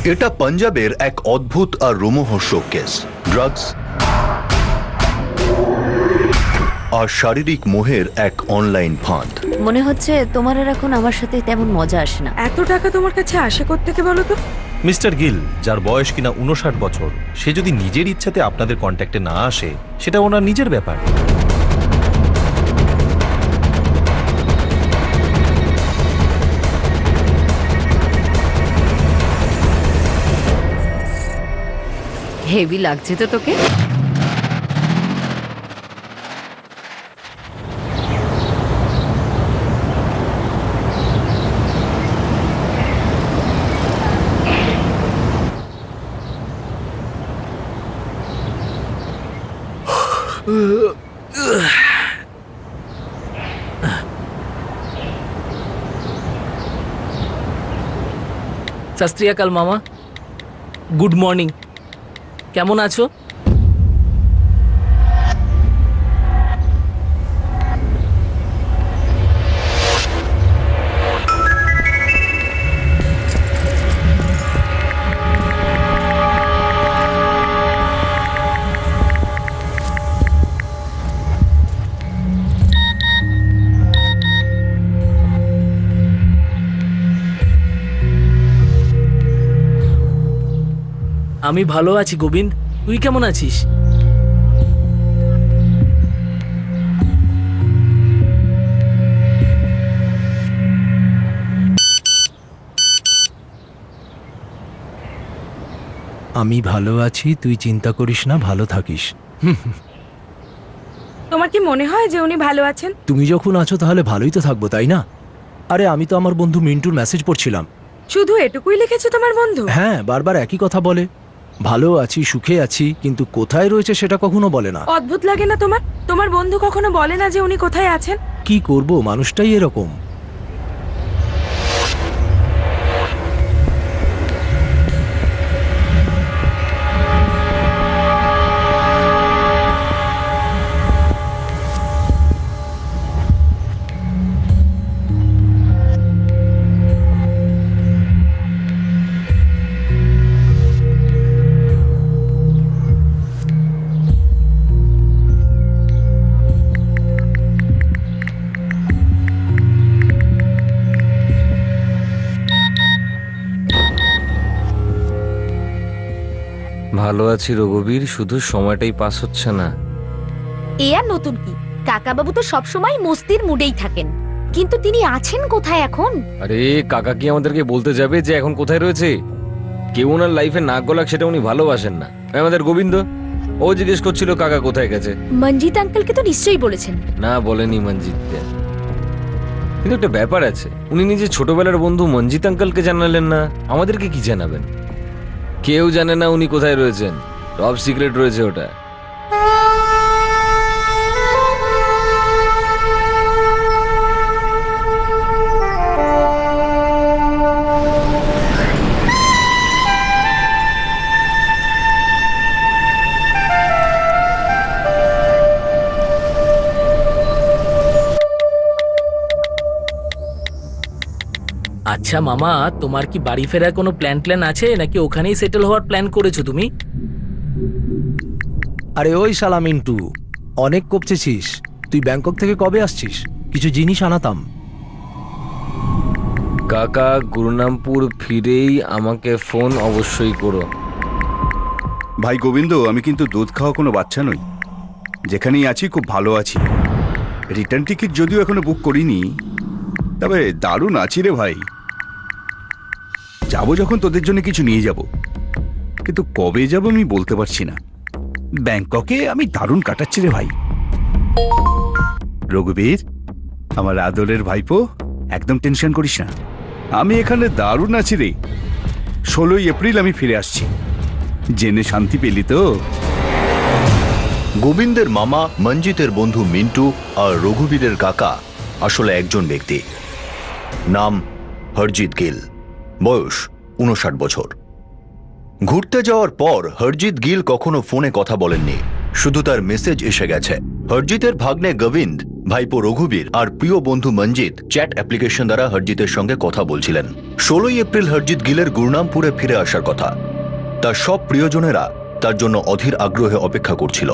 এটা পাঞ্জাবের এক অদ্ভুত আর রোমহর্ষক কেস। ড্রাগস আর শারীরিক মোহের এক অনলাইন ফাঁদ। মনে হচ্ছে তোমার আর এখন আমার সাথে তেমন মজা আসে না। এত টাকা তোমার কাছে আসে কোত্থেকে বলো তো? মিস্টার গিল, যার বয়স কিনা 59 বছর, সে যদি নিজের ইচ্ছাতে আপনাদের কন্ট্যাক্টে না আসে, সেটা ওনার নিজের ব্যাপার। হেভি লাগছে তো তোকে? सत श्री अकाल मामा, गुड मॉर्निंग। কেমন আছো? আমি ভালো আছি গোবিন্দ, তুই কেমন আছিস? আমি ভালো আছি, তুই চিন্তা করিস না, ভালো থাকিস। তোমার কি মনে হয় যে উনি ভালো আছেন? তুমি যখন আছো তাহলে ভালোই তো থাকবো, তাই না? আরে আমি তো আমার বন্ধু মিন্টুর মেসেজ পড়ছিলাম। শুধু এটুকুই লিখেছে তোমার বন্ধু? হ্যাঁ, বারবার একই কথা বলে, ভালো আছি, সুখে আছি, কিন্তু কোথায় রয়েছে সেটা কখনো বলে না। অদ্ভুত লাগে না তোমার? তোমার বন্ধু কখনো বলে না যে উনি কোথায় আছেন? কি করব, মানুষটাই এরকম। ভালো আছি রঘুবীর, শুধু সময়টাই পাস হচ্ছে না। এ আর নতুন কি, কাকাবাবু তো সবসময় মস্তির মুডেই থাকেন, কিন্তু তিনি আছেন কোথায় এখন? আরে কাকা কি আমাদেরকে বলতে যাবে যে এখন কোথায় রয়েছে? কেউ ওনার লাইফে নাক গলাক সেটা উনি ভালোবাসেন না। আমাদের গোবিন্দ, ও জিজ্ঞেস করছিল কাকা কোথায় গেছে। মঞ্জিত আঙ্কেলকে তো নিশ্চয়ই বলেছেন। না, বলেনি মঞ্জিতকে। কিন্তু একটা ব্যাপার আছে, উনি নিজে ছোটবেলার বন্ধু মঞ্জিত আঙ্কেলকে জানালেন না, আমাদেরকে কি জানাবেন? কেউ জানে না উনি কোথায় রয়েছেন, টপ সিক্রেট রয়েছে ওটা। আচ্ছা মামা, তোমার কি বাড়ি ফেরার কোনো প্ল্যান আছে, নাকি ওখানেই সেটেল হওয়ার প্ল্যান করেছো তুমি? আরে ওই শালা মিন্টু, অনেক কপচেছিস। তুই ব্যাংকক থেকে কবে আসছিস? কিছু জিনিস আনাতাম। কাকা, গুরুনামপুর ফিরেই আমাকে ফোন অবশ্যই করো। ভাই গোবিন্দ, আমি কিন্তু দুধ খাওয়া কোনো বাচ্চা নই। যেখানেই আছি খুব ভালো আছি। রিটার্ন টিকিট যদিও এখনো বুক করিনি, তবে দারুণ আছি রে ভাই। যাবো যখন তোদের জন্য কিছু নিয়ে যাব, কিন্তু কবে যাব আমি বলতে পারছি না। ব্যাংককে আমি দারুণ কাটাচ্ছি রে ভাই। রঘুবীর, আমার আদরের ভাইপো, একদম টেনশন করিস না, আমি এখানে দারুণ আছি রে। 16 এপ্রিল আমি ফিরে আসছি। জেনে শান্তি পেলি তো? গোবিন্দের মামা, মঞ্জিতের বন্ধু মিন্টু আর রঘুবীরের কাকা আসলে একজন ব্যক্তি। নাম হরজিৎ গিল, বয়স 59 বছর। ঘুরতে যাওয়ার পর হরজিৎ গিল কখনো ফোনে কথা বলেননি, শুধু তার মেসেজ এসে গেছে। হরজিতের ভাগ্নে গোবিন্দ ভাইপো রঘুবীর আর প্রিয় বন্ধু মঞ্জিত চ্যাট অ্যাপ্লিকেশন দ্বারা হরজিতের সঙ্গে কথা বলছিলেন। 16ই এপ্রিল হরজিত গিলের গুরনামপুরে ফিরে আসার কথা। তার সব প্রিয়জনেরা তার জন্য অধীর আগ্রহে অপেক্ষা করছিল।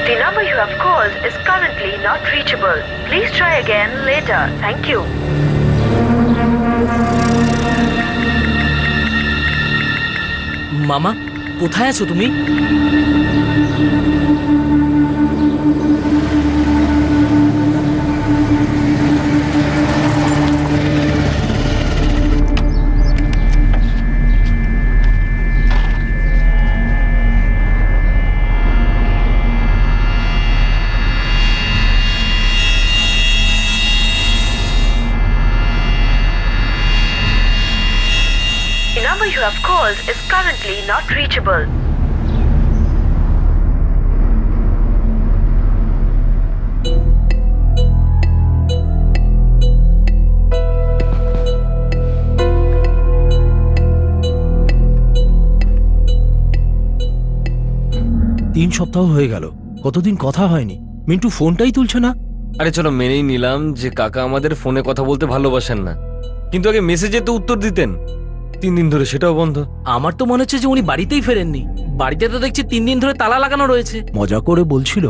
The number you have called is currently not reachable. Please try again later. Thank you. মামা কোথায় আছো তুমি? The number you have called is currently not reachable. তিন সপ্তাহ হয়ে গেল, কতদিন কথা হয়নি। মিন্টু ফোনটাই তুলছে না। আরে চলো মেনেই নিলাম যে কাকা আমাদের ফোনে কথা বলতে ভালোবাসেন না, কিন্তু আগে মেসেজে তো উত্তর দিতেন। 3 দিন ধরে সেটাও বন্ধ। আমার তো মনে হচ্ছে যে উনি বাড়িতেই ফেরেননি। বাড়িতে তো দেখছি 3 দিন ধরে তালা লাগানো রয়েছে। মজা করে বলছিল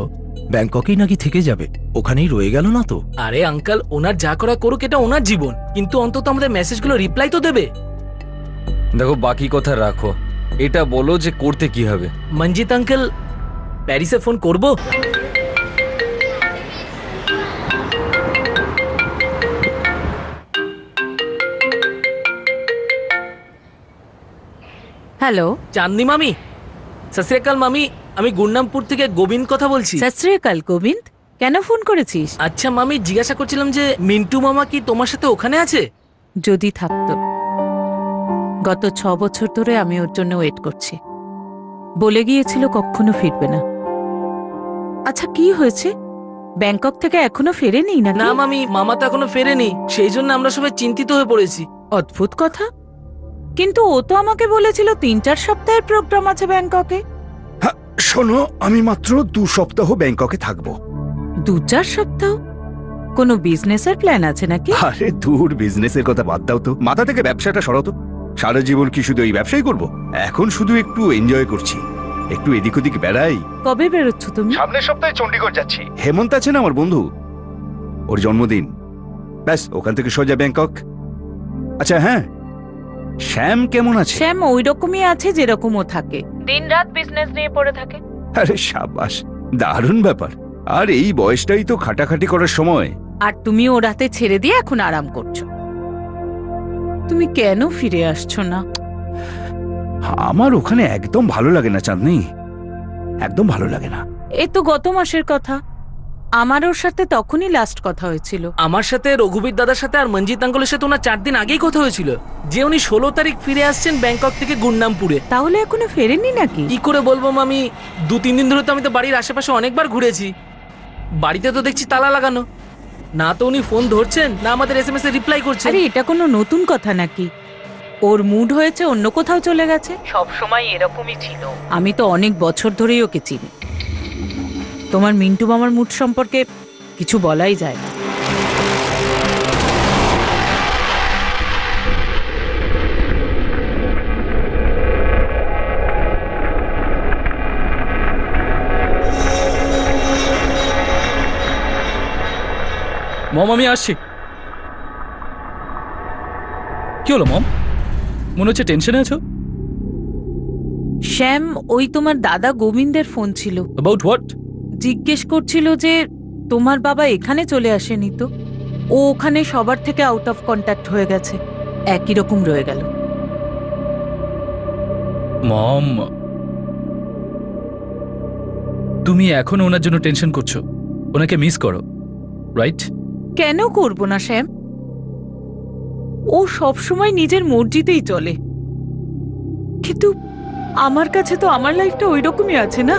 ব্যাংককেই নাকি থেকে যাবে, ওখানেই রয়ে গেল না তো। আরে আঙ্কেল, ওনার যা করা করুক, এটা ওনার জীবন, কিন্তু অন্তত আমাদের মেসেজগুলো রিপ্লাই তো দেবে। দেখো বাকি কথা রাখো, এটা বলো যে করতে কি হবে। মঞ্জিত আঙ্কেল, প্যারিসে ফোন করব? হ্যালো, চাঁদনি মামি। সত শ্রী আকাল মামি, আমি গুরনামপুর থেকে গোবিন্দ কথা বলছি। সত শ্রী আকাল গোবিন্দ, কেন ফোন করেছিস? আচ্ছা মামি, জিজ্ঞাসা করছিলাম যে মিন্টু মামা কি তোমার সাথে ওখানে আছে? যদি থাকতো। গত 6 বছর ধরে আমি ওর জন্য ওয়েট করছি। বলে গিয়েছিল কখনো ফিরবে না। আচ্ছা কি হয়েছে? ব্যাংকক থেকে এখনো ফেরেনি না? না মামি, মামা তো এখনো ফেরেনি, সেই জন্য আমরা সবাই চিন্তিত হয়ে পড়েছি। অদ্ভুত কথা, কিন্তু ও তো আমাকে বলেছিল 3-4 সপ্তাহের প্রোগ্রাম আছে ব্যাংককে। শোনো, আমি মাত্র 2 সপ্তাহ ব্যাংককে থাকবো। 2-4 সপ্তাহ? কোনো বিজনেসের প্ল্যান আছে নাকি? আরে দূর, বিজনেসের কথা বাদ দাও তো, মাথা থেকে ব্যবসাটা সরাতো। সারা জীবন কি শুধু এই ব্যবসাই করব? এখন শুধু একটু এনজয় করছি, একটু এদিক ওদিক বেড়াই। কবে বেরোচ্ছ তুমি? সামনের সপ্তাহে চণ্ডীগড় যাচ্ছি। হেমন্ত আছে না আমার বন্ধু, ওর জন্মদিন। ব্যাস, ওখান থেকে সোজা ব্যাংকক। আচ্ছা হ্যাঁ, শ্যাম কেমন আছে? শ্যাম ওই রকমই আছে যেরকম ও থাকে, দিনরাত বিজনেস নিয়ে পড়ে থাকে। আরে সাবাস, দারুণ ব্যাপার। আর এই বয়সটাই তো খাটাখাটি করার সময়। আর তুমি ওর হাতে ছেড়ে দিয়ে এখন আরাম করছো। তুমি কেন ফিরে আসছো না? আমার ওখানে একদম ভালো লাগে না চাঁদনি, একদম ভালো লাগে না। এ তো গত মাসের কথা, আমার ওর সাথে তখনই লাস্ট কথা হয়েছিল। আমার সাথে, রঘুবীর দাদার সাথে আর মঞ্জিত আঙ্কেলের সাথে ওনার 4 দিন আগেই কথা হয়েছিল যে উনি 16 তারিখ ফিরে আসছেন ব্যাংকক থেকে গুরনামপুরে। তাহলে এখনো ফেরেননি নাকি? কি করে বলবো মামি, 2-3 দিন ধরে তো আমি তো বাড়ির আশেপাশে অনেকবার ঘুরেছি। বাড়িতে তো দেখছি তালা লাগানো, না তো উনি ফোন ধরছেন, না আমাদের SMS এ রিপ্লাই করছেন। আরে এটা কোনো নতুন কথা নাকি? ওর মুড হয়েছে অন্য কোথাও চলে গেছে। সব সময় এরকমই ছিল। আমি তো অনেক বছর ধরেই ওকে চিনি। তোমার মিন্টু মামার মুড সম্পর্কে কিছু বলাই যায় না। মম, আমি আসছি। কি হলো মম, মনে হচ্ছে টেনশনে আছো? শ্যাম, ওই তোমার দাদা গোবিন্দের ফোন ছিল। About what? জিজ্ঞেস করছিল যে তোমার বাবা এখানে চলে আসেনি তো। ও ওখানে সবার থেকে আউট অফ কন্ট্যাক্ট হয়ে গেছে, একই রকম রয়ে গেল। মম, তুমি এখনো ওনার জন্য টেনশন করছো, ওনাকে মিস করো, রাইট? কেন করব না শ্যাম? ও সবসময় নিজের মর্জিতেই চলে, কিন্তু আমার কাছে তো আমার লাইফটা ওই রকমই আছে না।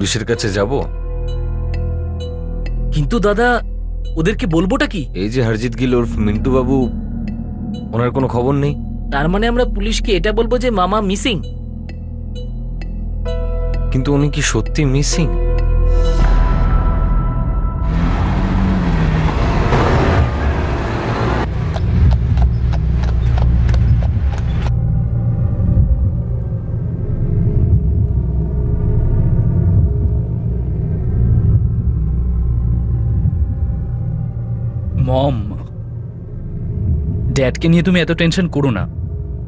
পুলিশের কাছে যাব? কিন্তু দাদা, ওদেরকে বলবোটা কি? এই যে হরজিৎ গিল ওরফ মিন্টু বাবু, ওনার কোনো খবর নেই। তার মানে আমরা পুলিশকে এটা বলবো যে মামা মিসিং? কিন্তু উনি কি সত্যি মিসিং? মম, ড্যাডকে নিয়ে তুমি এত টেনশন করো না,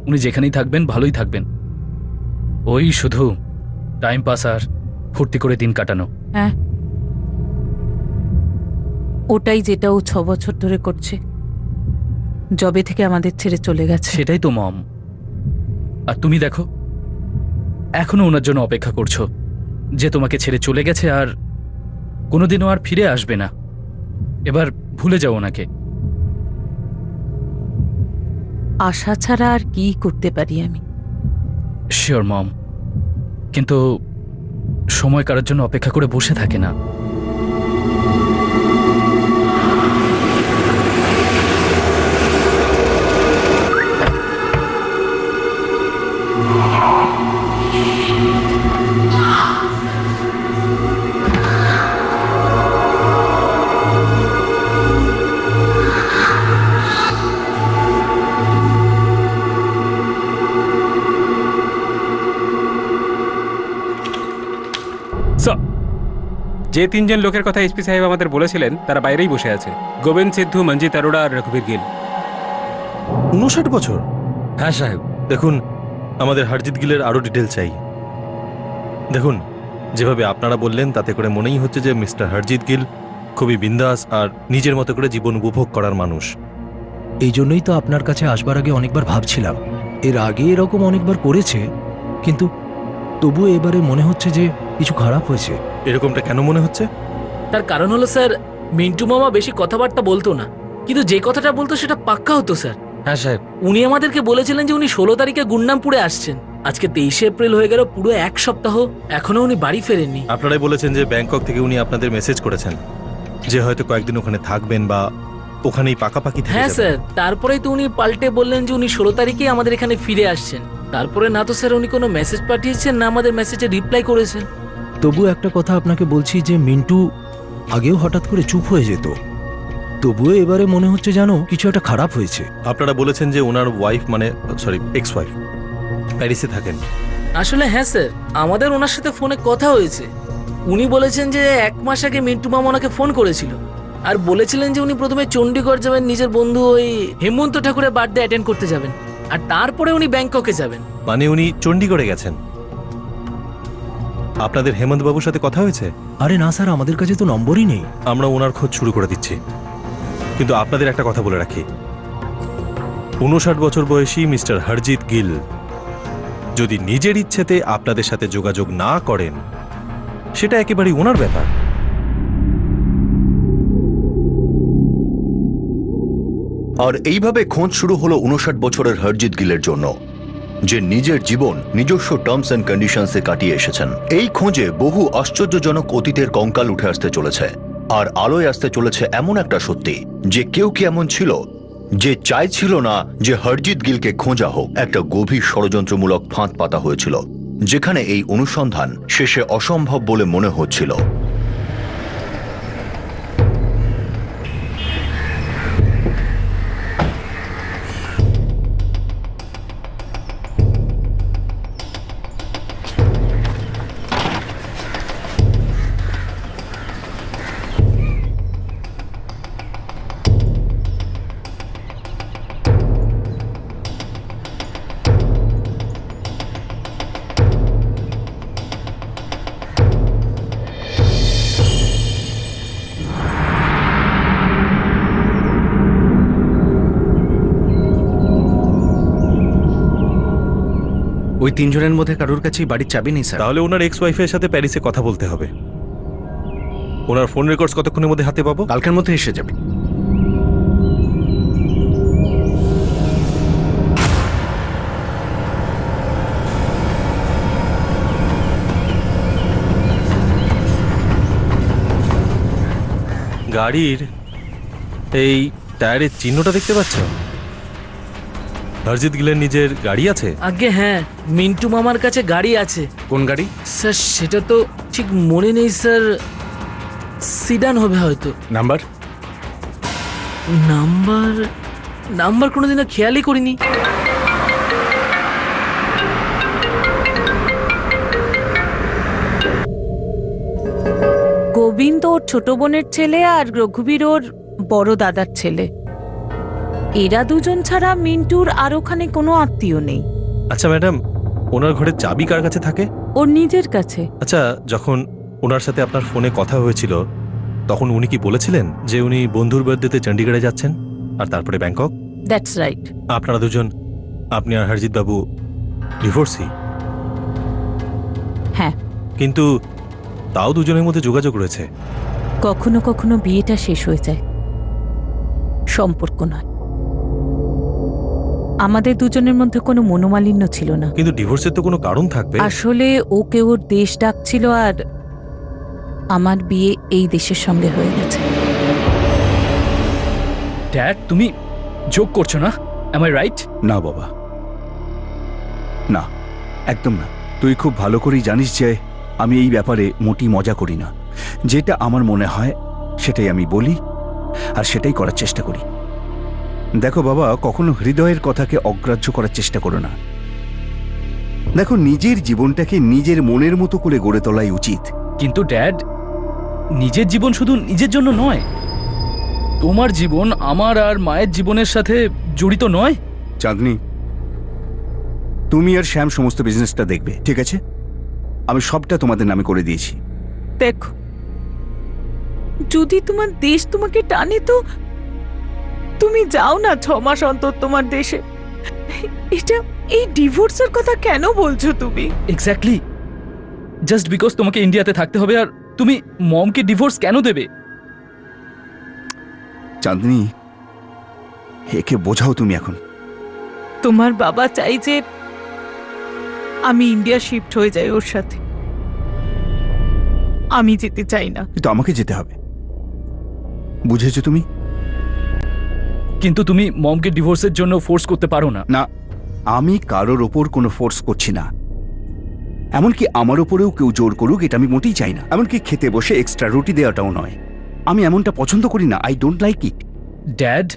উনি যেখানেই থাকবেন ভালোই থাকবেন। ওই শুধু টাইম পাস আর ফুর্তি করে দিন কাটানো। হ্যাঁ, ওটাই যেটা ও 6 বছর ধরে করছে, জবে থেকে আমাদের ছেড়ে চলে গেছে। সেটাই তো মম। আর তুমি দেখো, এখনো ওনার জন্য অপেক্ষা করছো, যে তোমাকে ছেড়ে চলে গেছে আর কোনোদিনও আর ফিরে আসবে না। এবার ভুলে যাও ওনাকে। আশা ছাড়া আর কি করতে পারি আমি? শিওর মম, কিন্তু সময় কারোর জন্য অপেক্ষা করে বসে থাকে না। যে 3 জন লোকের কথা এসপি সাহেব আমাদের বলেছিলেন তারা বাইরেই বসে আছে। গোবিন্দ সিদ্ধু, মঞ্জিত অরোরা আর রঘুবীর গিল। 59 বছর? হ্যাঁ সাহেব। দেখুন, আমাদের হরজিৎ গিলের আরো ডিটেল চাই। দেখুন, যেভাবে আপনারা বললেন তাতে করে মনেই হচ্ছে যে মিস্টার হরজিৎ গিল খুবই বিন্দাস আর নিজের মতো করে জীবন উপভোগ করার মানুষ। এই জন্যই তো আপনার কাছে আসবার আগে অনেকবার ভাবছিলাম। এর আগে এরকম অনেকবার করেছে, কিন্তু তবুও এবারে মনে হচ্ছে যে কিছু খারাপ হয়েছে। এরকমটা কেন মনে হচ্ছে? তার কারণ হলো স্যার, মিন্টু মামা বেশি কথাবার্তা বলতো না, কিন্তু যে কথাটা বলতো সেটা পাক্কা হতো স্যার। হ্যাঁ সাহেব। উনি আমাদেরকে বলেছিলেন যে উনি 16 তারিখে গুন্ডামপুরে আসছেন। আজকে 23 এপ্রিল হয়ে গেল, পুরো 1 সপ্তাহ, এখনো উনি বাড়ি ফেরেননি। আপনারাই বলেছেন যে ব্যাংকক থেকে উনি আপনাদের মেসেজ করেছেন যে হয়তো কয়েকদিন ওখানে থাকবেন বা ওখানেই পাকাপাকি থেকে হ্যাঁ যাবেন? স্যার, তারপরেই তো উনি পাল্টে বললেন যে উনি 16 তারিখেই আমাদের এখানে ফিরে আসছেন। তারপরে না তো স্যার উনি কোনো মেসেজ পাঠিয়েছেন, না আমাদের মেসেজে রিপ্লাই করেছেন। তবু একটা কথা আপনাকে বলছি যে মিন্টু আগেও হঠাৎ করে চুপ হয়ে যেত, তবুও এবারে মনে হচ্ছে যেন কিছু একটা খারাপ হয়েছে। আপনারা বলেছেন যে ওনার ওয়াইফ মানে সরি এক্স ওয়াইফ প্যারিসে থাকেন। আসলে হ্যাঁ স্যার, আমাদের ওনার সাথে ফোনে কথা হয়েছে। উনি বলেছেন যে 1 মাস আগে মিন্টু মামা ওনাকে ফোন করেছিল আর বলেছিলেন যে উনি প্রথমে চণ্ডীগড় যাবেন, নিজের বন্ধু ওই হেমন্ত ঠাকুরের বার্থডে অ্যাটেন্ড করতে যাবেন, আর তারপরে উনি ব্যাংককে যাবেন। মানে উনি চণ্ডীগড়ে গেছেন। আপনাদের হেমন্ত বাবুর সাথে কথা হয়েছে? আরে না স্যার, আমাদের কাছে তো নম্বরই নেই। আমরা ওনার খোঁজ শুরু করে দিচ্ছি, কিন্তু আপনাদের একটা কথা বলে রাখি, 59 বছর বয়সী মিস্টার হরজিৎ গিল যদি নিজের ইচ্ছেতে আপনাদের সাথে যোগাযোগ না করেন, সেটা একেবারেই ওনার ব্যাপার। আর এইভাবে খোঁজ শুরু হলো 59 বছরের হরজিৎ গিলের জন্য, যে নিজের জীবন নিজস্ব টার্মস অ্যান্ড কন্ডিশনসে কাটিয়ে এসেছেন। এই খোঁজে বহু আশ্চর্যজনক অতীতের কঙ্কাল উঠে আসতে চলেছে, আর আলোয় আসতে চলেছে এমন একটা সত্যি যে কেউ কি এমন ছিল যে চাইছিল না যে হরজিৎ গিলকে খোঁজা হোক। একটা গভীর ষড়যন্ত্রমূলক ফাঁদ পাতা হয়েছিল, যেখানে এই অনুসন্ধান শেষে অসম্ভব বলে মনে হচ্ছিল। ওই 3 জনের মধ্যে কারোর কাছেই বাড়ির চাবি নেই স্যার। তাহলে ওনার এক্স ওয়াইফের সাথে প্যারিসে কথা বলতে হবে। ওনার ফোন রেকর্ডস কতক্ষণের মধ্যে হাতে পাবো? কালকের মধ্যে এসে যাবে। গাড়ির এই টায়ারের চিহ্নটা দেখতে পাচ্ছ? হরজিৎ গিলের নিজের গাড়ি আছে? আগে হ্যাঁ, মিন্টু মামার কাছে গাড়ি আছে। কোন গাড়ি স্যার সেটা তো ঠিক মনে নেই স্যার, সিডান হবে হয়তো। নাম্বার? নাম্বার নাম্বার কোনোদিনও খেয়ালই করিনি। গোবিন্দ ওর ছোট বোনের ছেলে আর রঘুবীর ওর বড় দাদার ছেলে। এরা দুজন ছাড়া মিন্টুর আর ওখানে কোনো আত্মীয় নেই। আচ্ছা ম্যাডাম, ওনার ঘরের চাবি কার কাছে থাকে? ওর নিজের কাছে। আচ্ছা, যখন ওনার সাথে আপনার ফোনে কথা হয়েছিল তখন উনি কি বলেছিলেন যে উনি বন্ধুর বার্থডেতে চণ্ডীগড়ে যাচ্ছেন আর তারপরে ব্যাংকক? That's right. আপনারা দুজন, আপনি আর হরজিৎ বাবু ডিভোর্সি? হ্যাঁ। কিন্তু তাও দুজনের মধ্যে যোগাযোগ রয়েছে। কখনো কখনো বিয়েটা শেষ হয়ে যায়, সম্পর্ক নয়। আমাদের দুজনের মধ্যে কোনো মনোমালিন্য ছিল না। কিন্তু ডিভোর্সের তো কোনো কারণ থাকবে। আসলে ওকে ওর দেশ ডাকছিল, আর আমার বিয়ে এই দেশের সঙ্গে হয়ে গেছে। ড্যাড, তুমি যোগ করছো না? Am I right? না বাবা, না, একদম না। তুই খুব ভালো করেই জানিস যে আমি এই ব্যাপারে মোটি মজা করি না। যেটা আমার মনে হয় সেটাই আমি বলি আর সেটাই করার চেষ্টা করি। দেখো বাবা, কখনো হৃদয়ের কথাকে অগ্রাহ্য করার চেষ্টা করো না। দেখো, নিজের জীবনটাকে নিজের মনের মতো করে গড়ে তোলাই উচিত। কিন্তু ড্যাড, নিজের জীবন শুধু নিজের জন্য নয়। তোমার জীবন আমার আর মায়ের জীবনের সাথে জড়িত নয়? চাঁদনি, তুমি আর শ্যাম সমস্ত বিজনেসটা দেখবে, ঠিক আছে? আমি সবটা তোমাদের নামে করে দিয়েছি। দেখো, যদি তোমার দেশ তোমাকে টানে তো তুমি যাও না 6 মাস অন্তর তোমার দেশে। এটা, এই ডিভোর্সের কথা কেন বলছো তুমি? এক্স্যাক্টলি, জাস্ট বিকজ তোমাকে ইন্ডিয়াতে থাকতে হবে আর তুমি মমকে ডিভোর্স কেন দেবে? চাঁদনি, একে বোঝাও তুমি এখন। তোমার বাবা চাই যে আমি ইন্ডিয়া শিফট হয়ে যাই ওর সাথে। আমি যেতে চাই না। কিন্তু আমাকে যেতে হবে, বুঝেছো তুমি? কিন্তু তুমি মমকে ডিভোর্সের জন্য ফোর্স করতে পারো না। না, আমি কারোর ওপর কোনো ফোর্স করছি না। এমনকি আমার ওপরেও কেউ জোর করুক এটা আমি মোটেই চাই না। এমনকি খেতে বসে এক্সট্রা রুটি দেওয়াটাও নয়। আমি এমনটা পছন্দ করি না। I don't like it. Dad,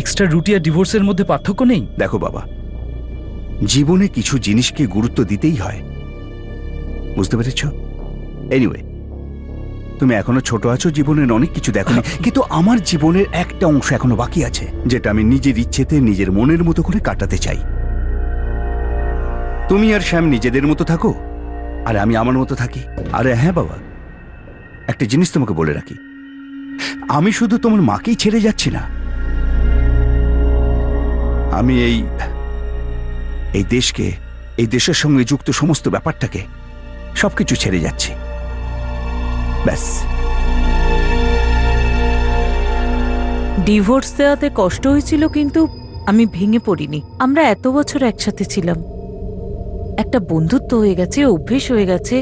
extra রুটি আর ডিভোর্সের মধ্যে পার্থক্য নেই? দেখো বাবা, জীবনে কিছু জিনিসকে গুরুত্ব দিতেই হয়, বুঝতে পেরেছ? এনিওয়ে, তুমি এখনো ছোট আছো, জীবনের অনেক কিছু দেখোনি, কিন্তু আমার জীবনের একটা অংশ এখনো বাকি আছে যেটা আমি নিজের ইচ্ছেতে নিজের মনের মতো করে কাটাতে চাই। তুমি আর শ্যাম নিজেদের মতো থাকো, আর আমি আমার মতো থাকি। আরে হ্যাঁ বাবা, একটা জিনিস তোমাকে বলে রাখি, আমি শুধু তোমার মাকেই ছেড়ে যাচ্ছি না, আমি এই দেশকে, এই দেশের সঙ্গে যুক্ত সমস্ত ব্যাপারটাকে, সবকিছু ছেড়ে যাচ্ছি। ব্যাস। ডিভোর্স দেওয়াতে কষ্ট হয়েছিল, কিন্তু আমি ভেঙে পড়িনি। আমরা এত বছর একসাথে ছিলাম, একটা বন্ধুত্ব হয়ে গেছে, অভ্যেস হয়ে গেছে।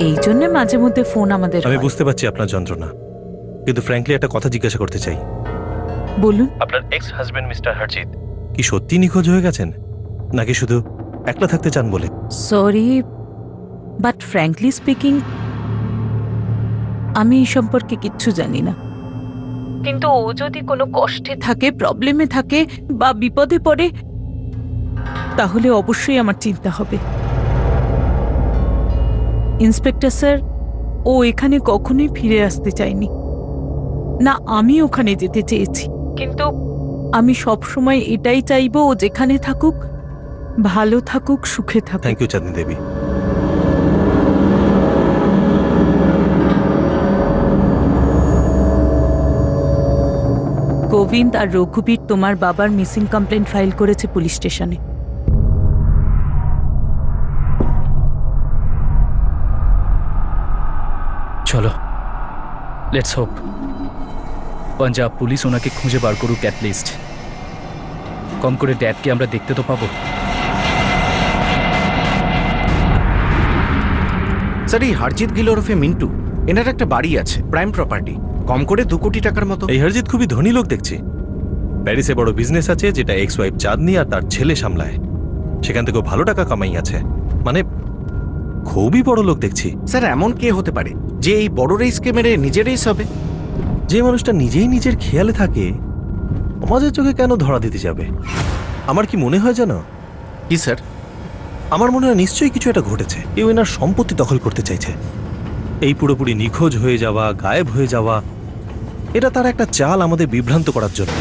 এই জন্য মাঝে মধ্যে ফোন আমাদের আমি হয়। বুঝতে পারছি আপনার যন্ত্রণা, কিন্তু ফ্র্যাঙ্কলি একটা কথা জিজ্ঞাসা করতে চাই। বলুন। আপনার এক্স হাজবেন্ড মিস্টার হারজিত কি সত্যি নিখোঁজ হয়ে গেছেন, নাকি শুধু একলা থাকতে চান বলে? সরি, বাট ফ্র্যাঙ্কলি স্পিকিং আমি এই সম্পর্কে কিচ্ছু জানি না। কিন্তু ও যদি কোনো কষ্টে থাকে, প্রবলেমে থাকে বা বিপদে পড়ে, তাহলে অবশ্যই আমার চিন্তা হবে। ইন্সপেক্টর স্যার, ও এখানে কখনোই ফিরে আসতে চায়নি, না আমি ওখানে যেতে চেয়েছি। কিন্তু আমি সব সময় এটাই চাইবো ও যেখানে থাকুক ভালো থাকুক, সুখে থাকুক। থ্যাংক ইউ চাঁদনী দেবী। গোবিন্দ আর রঘুবীর তোমার বাবার মিসিং কমপ্লেন্ট ফাইল করেছে পুলিশ স্টেশনে। চলো, লেটস হোপ পাঞ্জাব পুলিশ ওনাকে খুঁজে বার করুক। অ্যাটলিস্ট কম করে ড্যাডকে আমরা দেখতে তো পাবো। স্যার, এই হারজিত গিল ওরফে মিন্টু, এনার একটা বাড়ি আছে, প্রাইম প্রপার্টি, কম করে 2 কোটি টাকার মতো। এই হারজিত খুবই ধনী লোক দেখছি। প্যারিসে বড় বিজনেস আছে যেটা এক্স ওয়াইফ চাঁদনী আর তার ছেলে সামলায়। সেখান থেকেও ভালো টাকা কামাই আছে, মানে খুবই বড় লোক দেখছি। স্যার, এমন কে হতে পারে যে এই বড় রেসকে মেরে নিজের রেস হবে? যে মানুষটা নিজেই নিজের খেয়ালে থাকে, সমাজের চোখে কেন ধরা দিতে যাবে? আমার কি মনে হয় জানো? কি স্যার? আমার মনে হয় নিশ্চয়ই কিছু একটা ঘটেছে। কেউ এনার সম্পত্তি দখল করতে চাইছে। এই পুরোপুরি নিখোঁজ হয়ে যাওয়া, গায়েব হয়ে যাওয়া, এটা তার একটা চাল আমাদের বিভ্রান্ত করার জন্য।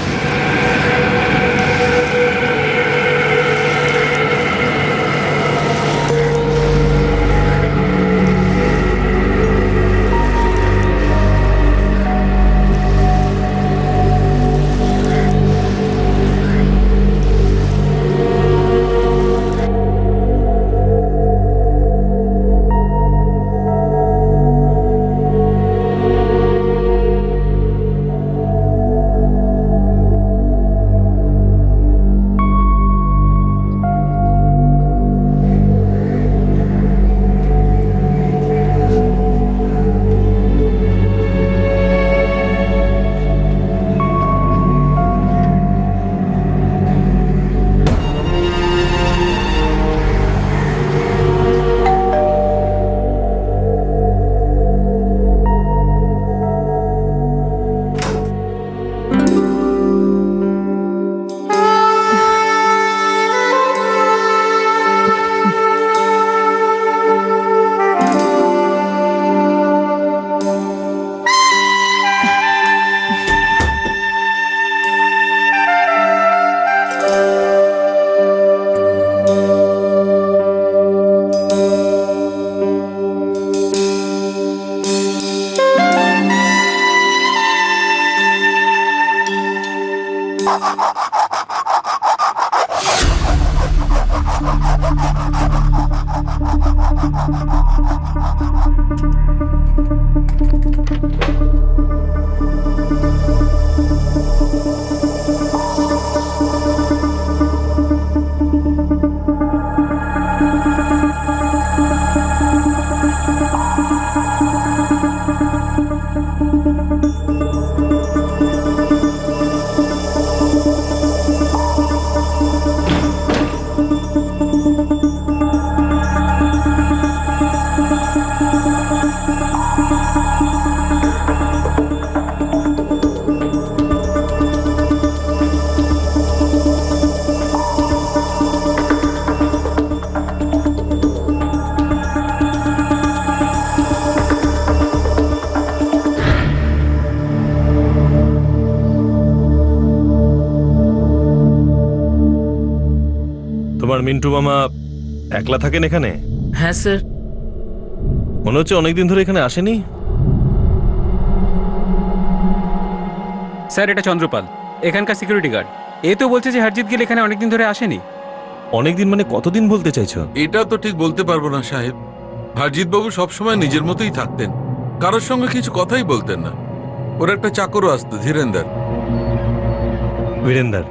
তোমার মিন্টু মামা একলা থাকেন এখানে? হ্যাঁ স্যার। মনে হচ্ছে অনেকদিন ধরে এখানে আসেনি। স্যার এটা চন্দ্রপাল, এখানকার সিকিউরিটি গার্ড। এ তো বলছে যে হরজিৎ গিল এখানে অনেকদিন ধরে আসেনি। অনেকদিন মানে কতদিন বলতে চাইছো? এটা তো ঠিক বলতে পারবো না সাহেব। হরজিৎ বাবু সবসময় নিজের মতোই থাকতেন, কারোর সঙ্গে কিছু কথাই বলতেন না। ওর একটা চাকরও আসতো, ধীরেন্দর। বীরেন্দার?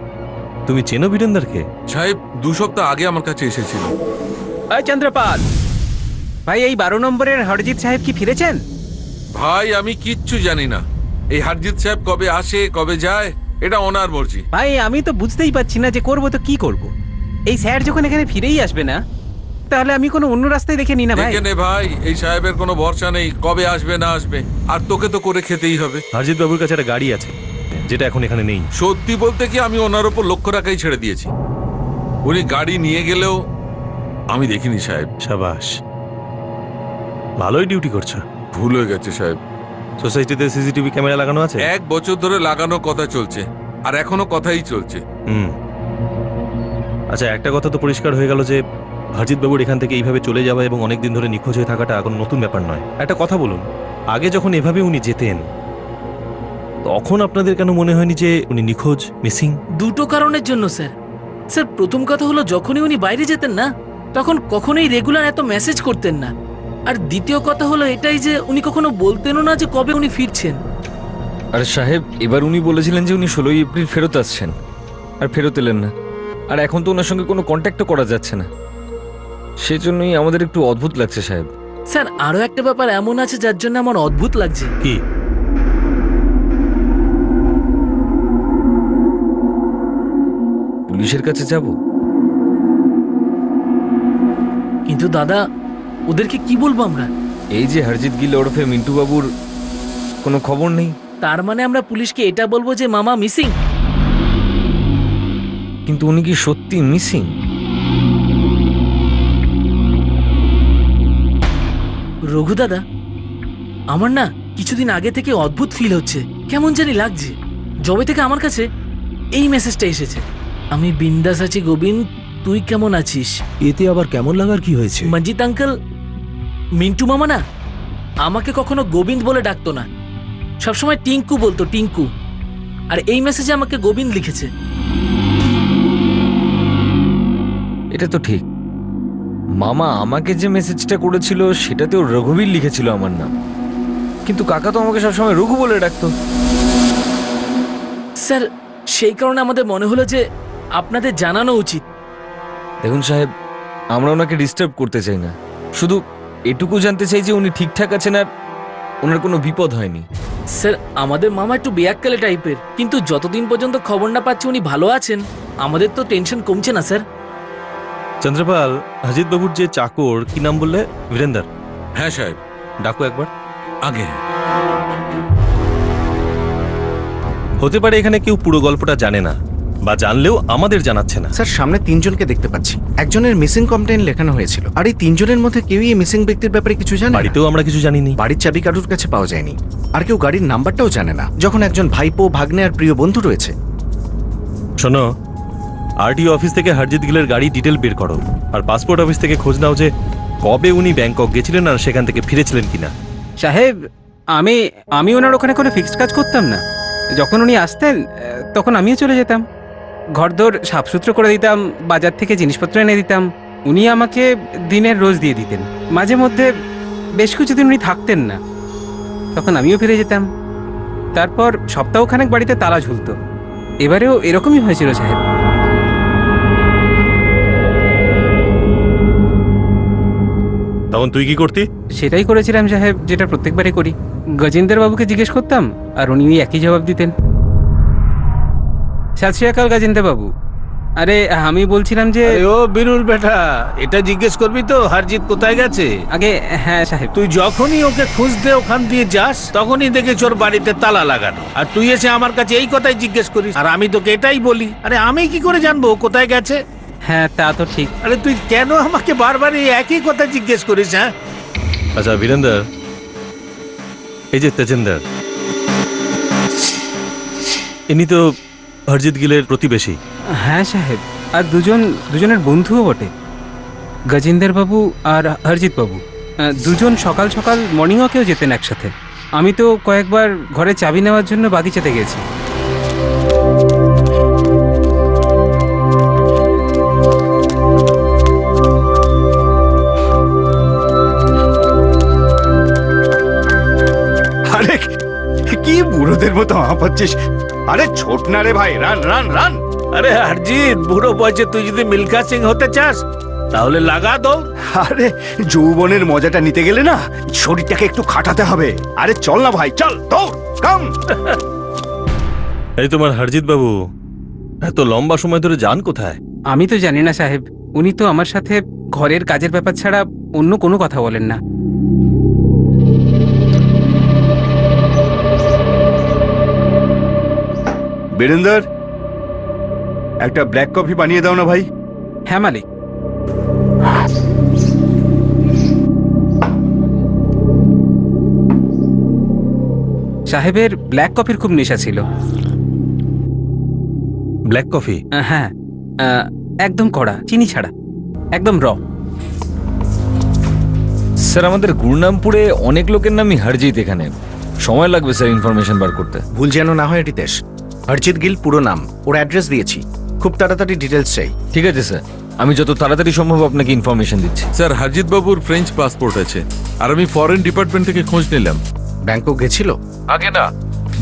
তুমি চেনো বীরেন্দারকে? সাহেব 2 সপ্তাহ আগে আমার কাছে এসেছিল। চন্দ্রপাল ভাই, এই 12 নম্বরের হরজিৎ সাহেব কি ফিরেছেন? ভাই আমি কিচ্ছু জানি না। এই হরজিৎ সাহেব কবে আসে কবে যায় এটা ওনার মর্জি। ভাই আমি তো বুঝতেই পারছি না যে করব তো কি করব। এই স্যার যখন এখানে ফিরেই আসবে না, তাহলে আমি কোনো অন্য রাস্তায় দেখে নি না ভাই। দেখে নে ভাই, এই সাহেবের কোনো ভরসা নেই, কবে আসবে না আসবে। আর তোকে তো করে খেতেই হবে। হরজিৎ বাবুর কাছে একটা গাড়ি আছে যেটা এখন এখানে নেই। সত্যি বলতে কি আমি ওনার উপর লক্ষ্য রাখাই ছেড়ে দিয়েছি। উনি গাড়ি নিয়ে গেলেও আমি দেখিনি সাহেব। সাবাস, ভালোই ডিউটি করছো। ভুল হয়ে গেছে সাহেব। সোসাইটিতে সিসিটিভি ক্যামেরা লাগানো আছে? 1 বছর ধরে লাগানোর কথা চলছে, আর এখনো কথাই চলছে। আচ্ছা, একটা কথা তো পরিষ্কার হয়ে গেল যে হরজিৎ বাবুর এখান থেকে এইভাবে চলে যাওয়া এবং অনেকদিন ধরে নিখোঁজ হয়ে থাকাটা এখন নতুন ব্যাপার নয়। একটা কথা বলুন, আগে যখন এভাবে উনি যেতেন তখন আপনাদের কেন মনে হয়নি যে উনি নিখোঁজ, মিসিং? দুটো কারণের জন্য স্যার। স্যার প্রথম কথা হলো, যখনই উনি বাইরে যেতেন না তখন কখনোই রেগুলার এত মেসেজ করতেন না। আর দ্বিতীয় কথা হলো এটাই যে উনি কখনো বলতেনও না যে কবে উনি ফিরছেন। আর সাহেব, এবার উনি বলেছিলেন যে উনি 16 এপ্রিল ফেরত আসছেন, আর ফেরত এলেন না। আর এখন তো ওনার সঙ্গে কোনো কন্ট্যাক্টও করা যাচ্ছে না। সেজন্যই আমাদের একটু অদ্ভুত লাগছে সাহেব। স্যার আরো একটা ব্যাপার এমন আছে যার জন্য আমার অদ্ভুত লাগছে। কি? পুলিশের কাছে যাব? কিন্তু দাদা, ওদেরকে কি বলবো আমরা? এই যে হরজিৎ গিল ওরফে মিন্টু বাবুর কোনো খবর নেই। তার মানে আমরা পুলিশকে এটা বলবো যে মামা মিসিং? কিন্তু উনি কি সত্যি মিসিং? রঘু দাদা, আমার না কিছুদিন আগে থেকে অদ্ভুত ফিল হচ্ছে, কেমন জানি লাগছে। যবে থেকে আমার কাছে এই মেসেজটা এসেছে, আমি বিন্দাস আছি গোবিন্দ, তুই কেমন আছিস? এতে আবার কেমন লাগার কি হয়েছে? মঞ্জিত আঙ্কেল, মিন্টু মামা না আমাকে কখনো গোবিন্দ বলে ডাকতো না, সবসময় টিঙ্কু বলতো, টিঙ্কু। আর এই মেসেজে আমাকে গোবিন্দ লিখেছে। এটা তো ঠিক। মামা আমাকে যে মেসেজটা করেছিল সেটাতেও রঘুবীর লিখেছিল আমার নাম, কিন্তু কাকা তো আমাকে সবসময় রঘু বলে ডাকতো। স্যার সেই কারণে আমাদের মনে হলো যে আপনাদের জানানো উচিত। দেখুন সাহেব, আমরা ওনাকে ডিস্টার্ব করতে চাই না, শুধু এটুকু জানতে চাই যে উনি ঠিকঠাক আছেন আর ওনার কোনো বিপদ হয়নি। স্যার আমাদের মামা একটু বেয়াক্কালে টাইপের, কিন্তু যতদিন পর্যন্ত খবর না পাচ্ছি উনি ভালো আছেন, আমাদের তো টেনশন কমছে না স্যার। চন্দ্রপাল, হরজিৎ বাবুর যে চাকর, কি নাম বললে? বীরেন্দার? হ্যাঁ সাহেব। ডাকো একবার। আগে হতে পারে এখানে কেউ পুরো গল্পটা জানে না, বা জানলেও আমাদের জানাচ্ছে না। স্যার সামনে 3 জনকে দেখতে পাচ্ছি। একজনের মিসিং কমপ্লেন লেখানো হয়েছিল, আর এই 3 জনের মধ্যে কেউই এই মিসিং ব্যক্তির ব্যাপারে কিছু জানে না। বাড়িতেও আমরা কিছু জানিনি। বাড়ির চাবি কারুর কাছে পাওয়া যায়নি, আর কেউ গাড়ির নাম্বারটাও জানে না, যখন একজন ভাইপো, ভাগ্নে আর প্রিয় বন্ধু রয়েছে। শোনো, আরটিও অফিস থেকে হরজিৎ গিলের গাড়ি ডিটেল বের করো, আর পাসপোর্ট অফিস থেকে খোঁজ নাও যে কবে উনি ব্যাংকক গেছিলেন আর সেখান থেকে ফিরেছিলেন কিনা। সাহেব, আমি ওনার ওখানে কোনো ফিক্সড কাজ করতাম না। যখন উনি আসতেন তখন আমিও চলে যেতাম, ঘরদোর সাফসুতরো করে দিতাম, বাজার থেকে জিনিসপত্র এনে দিতাম। উনি আমাকে দিনের রোজ দিয়ে দিতেন। মাঝে মধ্যে বেশ কিছুদিন উনি থাকতেন না, তখন আমিও ফিরে যেতাম। তারপর সপ্তাহখানেক বাড়িতে তালা ঝুলতো। এবারেও এরকমই হয়েছিল সাহেব। তখন তুই কি করতি? সেটাই করেছিলাম সাহেব, যেটা প্রত্যেকবারই করি। গজেন্দ্র বাবুকে জিজ্ঞেস করতাম, আর উনি একই জবাব দিতেন। সত শ্রী আকাল গজেন্দ্র বাবু। আরে আমি বলছিলাম যে ও বিনুর বেটা, এটা জিজ্ঞেস করবি তো হরজিৎ কোথায় গেছে? আগে হ্যাঁ সাহেব। তুই যখনই ওকে খুঁজতে ওখান দিয়ে যাস তখনই দেখেছ ওর বাড়িতে তালা লাগানো, আর তুই এসে আমার কাছে এই কথাই জিজ্ঞেস করিস, আর আমি তোকে এটাই বলি। আরে আমি কি করে জানবো ও কোথায় গেছে? হ্যাঁ তা তো ঠিক। আরে তুই কেন আমাকে বারবার এই একই কথা জিজ্ঞেস করিস? হ্যাঁ আচ্ছা বীরেন্দার, এই যে তেজেন্দার, ইনি তো হরজিৎ গিলের প্রতিবেশী। হ্যাঁ সাহেব, আর দুজনের বন্ধুও বটে, গজেন্দর বাবু আর হরজিৎ বাবু। দুজন সকাল সকাল মর্নিং ওয়াকেও যেতেন একসাথে। আমি তো কয়েকবার ঘরে চাবি নেওয়ার জন্য বাগিচাতে গেছি। আরে কি বুড়োদের মতো হাঁপাচ্ছিস? আরে ছোট না রে ভাই, রান রান রান। আরে হরজিৎ, বুড়ো বয়সে তুই যদি মিল্খা সিং হতে চাস তাহলে লাগা দো। আরে যৌবনের মজাটা নিতে গেলে না শরীরটাকে একটু খাটাতে হবে। আরে চল না ভাই, চল দৌড়, কাম। এই তোমার হরজিৎ বাবু এত লম্বা সময় ধরে যান কোথায়? আমি তো জানি না সাহেব, উনি তো আমার সাথে ঘরের কাজের ব্যাপার ছাড়া অন্য কোনো কথা বলেন না। বীরেন্দর, একটা ব্ল্যাক কফি বানিয়ে দাও না ভাই। হ্যাঁ মালিক। সাহেবের ব্ল্যাক কফির খুব নেশা ছিল। Black coffee? হ্যাঁ, একদম কড়া, চিনি ছাড়া, একদম র। স্যার আমাদের গুরনামপুরে অনেক লোকের নামই হরজিৎ। এখানে সময় লাগবে স্যার ইনফরমেশন বার করতে। ভুল যেন না হয় রিতেশ, হরজিৎ গিল পুরো নাম, ওর অ্যাড্রেস দিয়েছি, খুব তাড়াতাড়ি ডিটেলস চাই। ঠিক আছে স্যার, আমি যত তাড়াতাড়ি সম্ভব আপনাকে ইনফরমেশন দিচ্ছি। স্যার হরজিৎ বাবুর ফ্রেঞ্চ পাসপোর্ট আছে, আর আমি ফরেন ডিপার্টমেন্ট থেকে খোঁজ নিলাম। ব্যাংকক গেছিল? আগে না,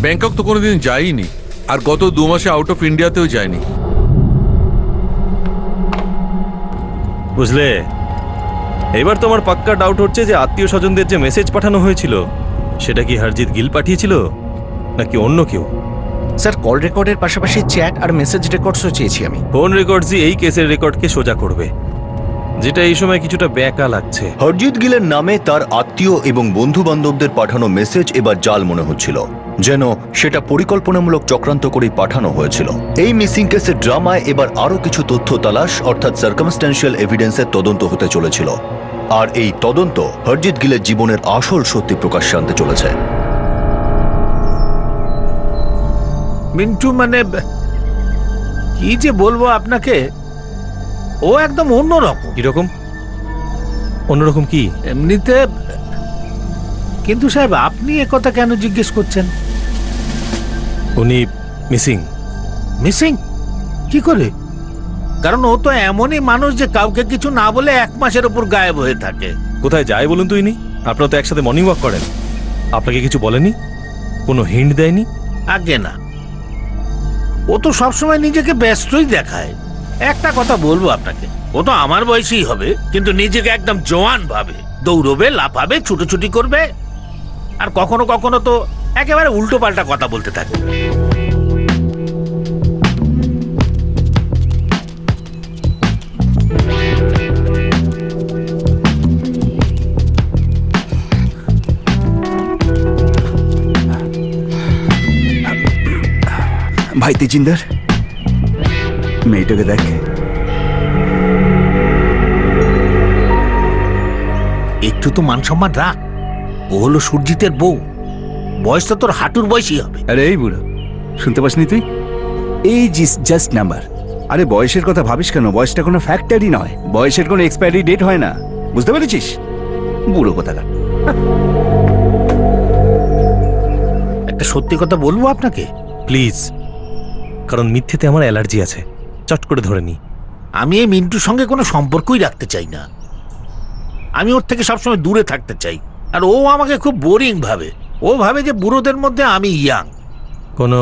ব্যাংকক তো কোনোদিন যাইনি, আর গত 2 মাসে আউট অফ ইন্ডিয়াতেও যায়নি। বুঝলে, এবার তোমার পাক্কা ডাউট হচ্ছে যে আত্মীয় স্বজনদের যে মেসেজ পাঠানো হয়েছিল সেটা কি হরজিৎ গিল পাঠিয়েছিল নাকি অন্য কেউ? স্যার কল রেকর্ডের পাশাপাশি চ্যাট আর মেসেজ রেকর্ডসও চেয়েছি আমি। ফোন রেকর্ডসই এই কেসের রেকর্ডকে সোজা করবে, যেটা এই সময় কিছুটা বেঁকা লাগছে। হরজিৎ গিলের নামে তার আত্মীয় এবং বন্ধু বান্ধবদের পাঠানো মেসেজ এবার জাল মনে হচ্ছিল, যেন সেটা পরিকল্পনামূলক চক্রান্ত করেই পাঠানো হয়েছিল। এই মিসিং কেসের ড্রামায় এবার আরো কিছু তথ্য তালাশ অর্থাৎ সার্কামস্ট্যান্সিয়াল এভিডেন্সের তদন্ত হতে চলেছিল, আর এই তদন্ত হরজিৎ গিলের জীবনের আসল সত্যি প্রকাশ্যে আনতে চলেছে। মিন্টু মানে কি যে বলবো আপনাকে, ও একদম অন্যরকম। কিরকম অন্যরকম? কি এমনিতে, কিন্তু সাহেব আপনি একথা কেন জিজ্ঞেস করছেন? উনি মিসিং। মিসিং কি করে? কারণ ও তো এমনই মানুষ যে কাউকে কিছু না বলে 1 মাসের উপর গায়েব হয়ে থাকে। কোথায় যায় বলুন তো ইনি? আপনারা তো একসাথে মর্নিং ওয়াক করেন, আপনাকে কিছু বলেনি? কোনো হিন্ট দেয়নি? আগে না, ও তো সবসময় নিজেকে ব্যস্তই দেখায়। একটা কথা বলবো আপনাকে, ও তো আমার বয়সী হবে, কিন্তু নিজেকে একদম জওয়ান ভাবে। দৌড়বে, লাফাবে, ছুটোছুটি করবে, আর কখনো কখনো তো একেবারে উল্টো পাল্টা কথা বলতে থাকে। ভাই তেজিন্দর, মেয়েটাকে দেখ। একটু তো মান সম্মান রাখ, ও হলো সুরজিতের বউ, বয়স তো তোর হাঁটুর বয়সই হবে। আরে এই বুড়ো, শুনতে পাসনি তুই? এই জাস্ট নাম্বার। আরে বয়সের কথা ভাবিস কেন? বয়সটা কোনো ফ্যাক্টরি নয়, বয়সের কোনো এক্সপায়ারি ডেট হয় না, বুঝতে পেরেছিস? বুড়ো কোথাকার। একটা সত্যি কথা বলবো আপনাকে, প্লিজ, কারণ মিথ্যেতে আমার অ্যালার্জি আছে, চট করে ধরে নি। আমি এই মিন্টুর সঙ্গে কোনো সম্পর্কই রাখতে চাই না। আমি ওর থেকে সবসময় দূরে থাকতে চাই, আর ও আমাকে খুব বোরিং ভাবে। ও ভাবে যে বুড়োদের মধ্যে আমি ইয়াং। কোনো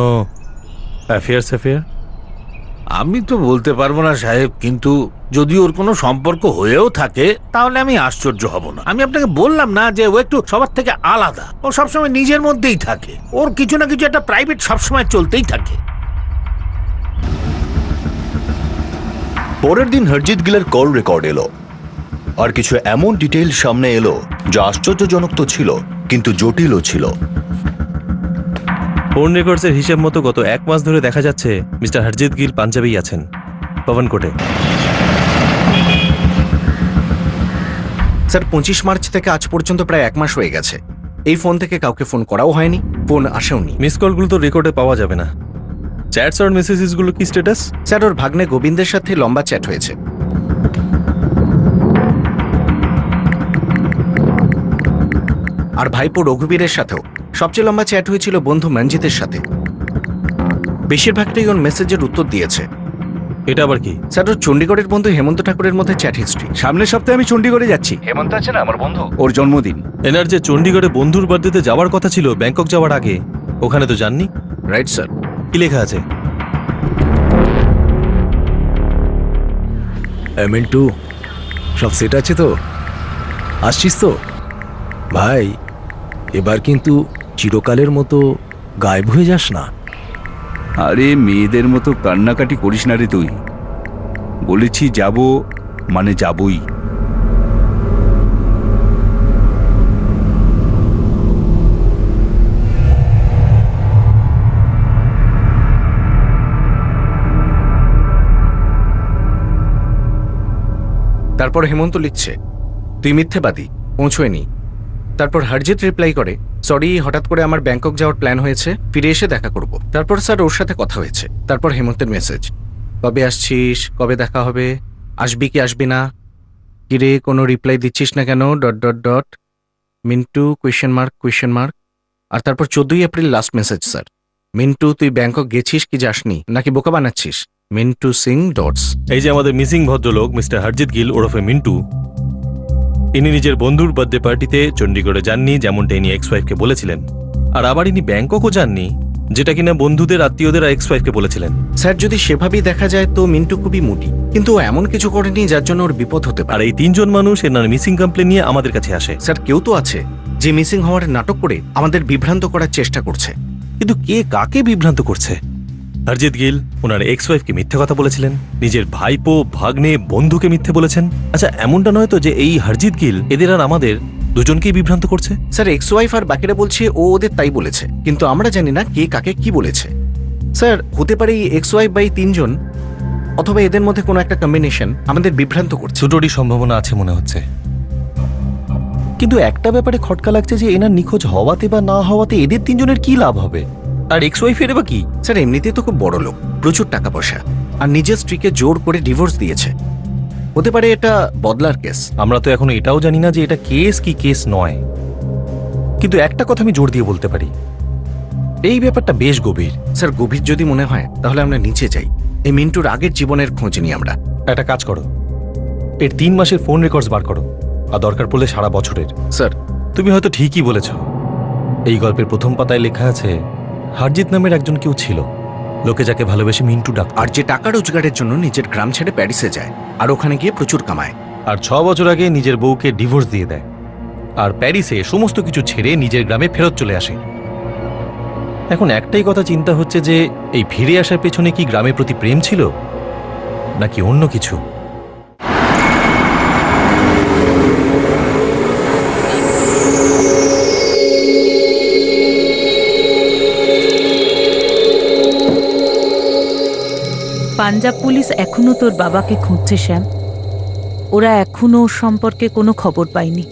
অ্যাফেয়ার? আমি তো বলতে পারবো না সাহেব, কিন্তু যদি ওর কোনো সম্পর্ক হয়েও থাকে তাহলে আমি আশ্চর্য হব না। আমি আপনাকে বললাম না যে ও একটু সবার থেকে আলাদা, ও সবসময় নিজের মধ্যেই থাকে, ওর কিছু না কিছু একটা প্রাইভেট সবসময় চলতেই থাকে। পরের দিন হরজিৎ গিলের কল রেকর্ড এলো, আর কিছু এমন ডিটেইল সামনে এলো যা আশ্চর্যজনক তো ছিল, কিন্তু জটিলও ছিল। ফোন রেকর্ডসের হিসেব মতো গত 1 মাস ধরে দেখা যাচ্ছে মিস্টার হরজিৎ গিল পাঞ্জাবেই আছেন, পবনকোটে। স্যার 25 মার্চ থেকে আজ পর্যন্ত প্রায় 1 মাস হয়ে গেছে। এই ফোন থেকে কাউকে ফোন করাও হয়নি, ফোন আসেওনি। মিস কলগুলো তো রেকর্ডে পাওয়া যাবে না, চ্যাটস আর মেসেজেস গুলো কি স্ট্যাটাস? স্যার ওর ভাগ্নে গোবিন্দের সাথে লম্বা চ্যাট হয়েছে। আর ভাইপো রঘুবীরের সাথেও সবচেয়ে লম্বা চ্যাট হয়েছিল বন্ধু মঞ্জিতের সাথে। বেশিরভাগটাই ওর মেসেজের উত্তর দিয়েছে। এটা আবার কি? স্যার ওর চণ্ডীগড়ের বন্ধু হেমন্ত ঠাকুরের মধ্যে চ্যাট হিস্ট্রি। সামনের সপ্তাহে আমি চণ্ডীগড়ে যাচ্ছি। হেমন্ত আছে না আমার বন্ধু, ওর জন্মদিন। এনার যে চণ্ডীগড়ে বন্ধুর বার্থডেতে যাওয়ার কথা ছিল ব্যাংকক যাওয়ার আগে, ওখানে তো যাননি। Right sir. কি লেখা আছে? মিন্টু, সব সেট আছে তো? আসছিস তো? ভাই, এবার কিন্তু চিরকালের মতো গায়েব হয়ে যাস না। আরে মেয়েদের মতো কান্নাকাটি করিস না রে তুই। বলেছি যাব মানে যাবই। তারপর হেমন্ত লিখছে, তুই মিথ্যেবাদী, পৌঁছয়নি। তারপর হরজিৎ রিপ্লাই করে, সরি, হঠাৎ করে আমার ব্যাংকক যাওয়ার প্ল্যান হয়েছে, ফিরে এসে দেখা করব। তারপর স্যার ওর সাথে কথা হয়েছে। তারপর হেমন্তের মেসেজ, কবে আসছিস, কবে দেখা হবে, আসবি কি আসবি না, কিরে কোনো রিপ্লাই দিচ্ছিস না কেন, dot dot dot, Mintu question mark. আর তারপর 14ই April last message sir, Mintu তুই ব্যাংকক গেছিস কি যাসনি, নাকি বোকা বানাচ্ছিস, মিন্টু সিং ডটস। এই যে আমাদের মিসিং ভদ্রলোক মিস্টার হরজিৎ গিল ওরফে মিন্টু, ইনি নিজের বন্ধুর বার্থডে পার্টিতে চণ্ডীগড়ে যাননি, যেমনটা ইনি এক্স ওয়াইফকে বলেছিলেন। আর আবার ইনি ব্যাংককও যাননি, যেটা কিনা বন্ধুদের আত্মীয়দের এক্স ওয়াইফকে বলেছিলেন। স্যার যদি সেভাবেই দেখা যায় তো মিন্টু খুবই মুটি, কিন্তু ও এমন কিছু করেনি যার জন্য ওর বিপদ হতে পারে। আর এই 3 জন মানুষ এনার মিসিং কমপ্লেন নিয়ে আমাদের কাছে আসে। স্যার কেউ তো আছে যে মিসিং হওয়ার নাটক করে আমাদের বিভ্রান্ত করার চেষ্টা করছে। কিন্তু কে কাকে বিভ্রান্ত করছে? হরজিৎ গিল ওনার এক্স ওয়াইফকে মিথ্যে কথা বলেছিলেন, নিজের ভাইপো ভাগ্নে বন্ধুকে মিথ্যে বলেছেন। আচ্ছা, এমনটা নয় তো যে এই হরজিৎ গিল এদের আর আমাদের দুজনকেই বিভ্রান্ত করছে? স্যার এক্স ওয়াইফ আর বাকিরা বলছে ও ওদের তাই বলেছে, কিন্তু আমরা জানি না কে কাকে কি বলেছে। স্যার হতে পারে এই এক্স ওয়াইফ বা এই 3 জন, অথবা এদের মধ্যে কোনো একটা কম্বিনেশন আমাদের বিভ্রান্ত করছে। দুটোরই সম্ভাবনা আছে মনে হচ্ছে। কিন্তু একটা ব্যাপারে খটকা লাগছে যে এনার নিখোঁজ হওয়াতে বা না হওয়াতে এদের 3 জনের কি লাভ হবে, আর এক্স ওয়াইফের বা কি? স্যার এমনিতেই তো খুব বড় লোক, প্রচুর টাকা পয়সা, আর নিজের স্ত্রীকে জোর করে ডিভোর্স দিয়েছে। হতে পারে এটা বদলার কেস। আমরা তো এখনো এটাও জানি না যে এটা কেস কি কেস নয়, কিন্তু একটা কথা আমি জোর দিয়ে বলতে পারি, এই ব্যাপারটা বেশ গভীর। স্যার গভীর যদি মনে হয় তাহলে আমরা নিচে যাই, এই মিন্টুর আগের জীবনের খোঁজ নিই আমরা। একটা কাজ করো, এর 3 মাসের ফোন রেকর্ডস বার করো, আর দরকার পড়লে সারা বছরের। স্যার তুমি হয়তো ঠিকই বলেছ, এই গল্পের প্রথম পাতায় লেখা আছে হরজিৎ নামের একজন কেউ ছিল, লোকে যাকে ভালোবেসে মিন্টু ডাক, আর যে টাকা রোজগারের জন্য নিজের গ্রাম ছেড়ে প্যারিসে যায় আর ওখানে গিয়ে প্রচুর কামায়, আর 6 বছর আগে নিজের বউকে ডিভোর্স দিয়ে দেয়, আর প্যারিসে সমস্ত কিছু ছেড়ে নিজের গ্রামে ফেরত চলে আসে। এখন একটাই কথা চিন্তা হচ্ছে যে এই ফিরে আসার পেছনে কি গ্রামের প্রতি প্রেম ছিল নাকি অন্য কিছু? পাঞ্জাব পুলিশ এখনো তোর বাবাকে খুঁজছে শ্যাম। ওরা এখনো ওর সম্পর্কে কোনো খবর পায়নি,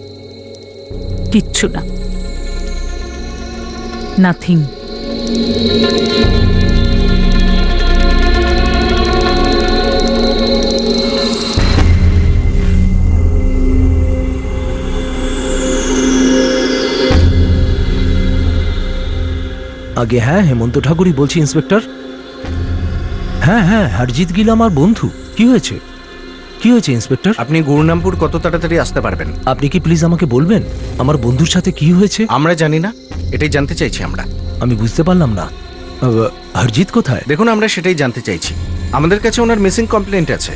কিচ্ছু না, নাথিং। আগে হ্যাঁ, হেমন্ত ঠাকুরই বলছি ইন্সপেক্টর। হ্যাঁ হ্যাঁ, হরজিৎ গিল আমার বন্ধু। কি হয়েছে, কি হয়েছে ইন্সপেক্টর? আপনি গুরুনামপুর কত তাড়াতাড়ি আসতে পারবেন? আপনি কি প্লিজ আমাকে বলবেন আমার বন্ধুর সাথে কি হয়েছে? আমরা জানি না, এটাই জানতে চাইছি আমরা। আমি বুঝতে পারলাম না, হরজিৎ কোথায়? দেখুন আমরা সেটাই জানতে চাইছি। আমাদের কাছে ওনার মিসিং কমপ্লেন্ট আছে।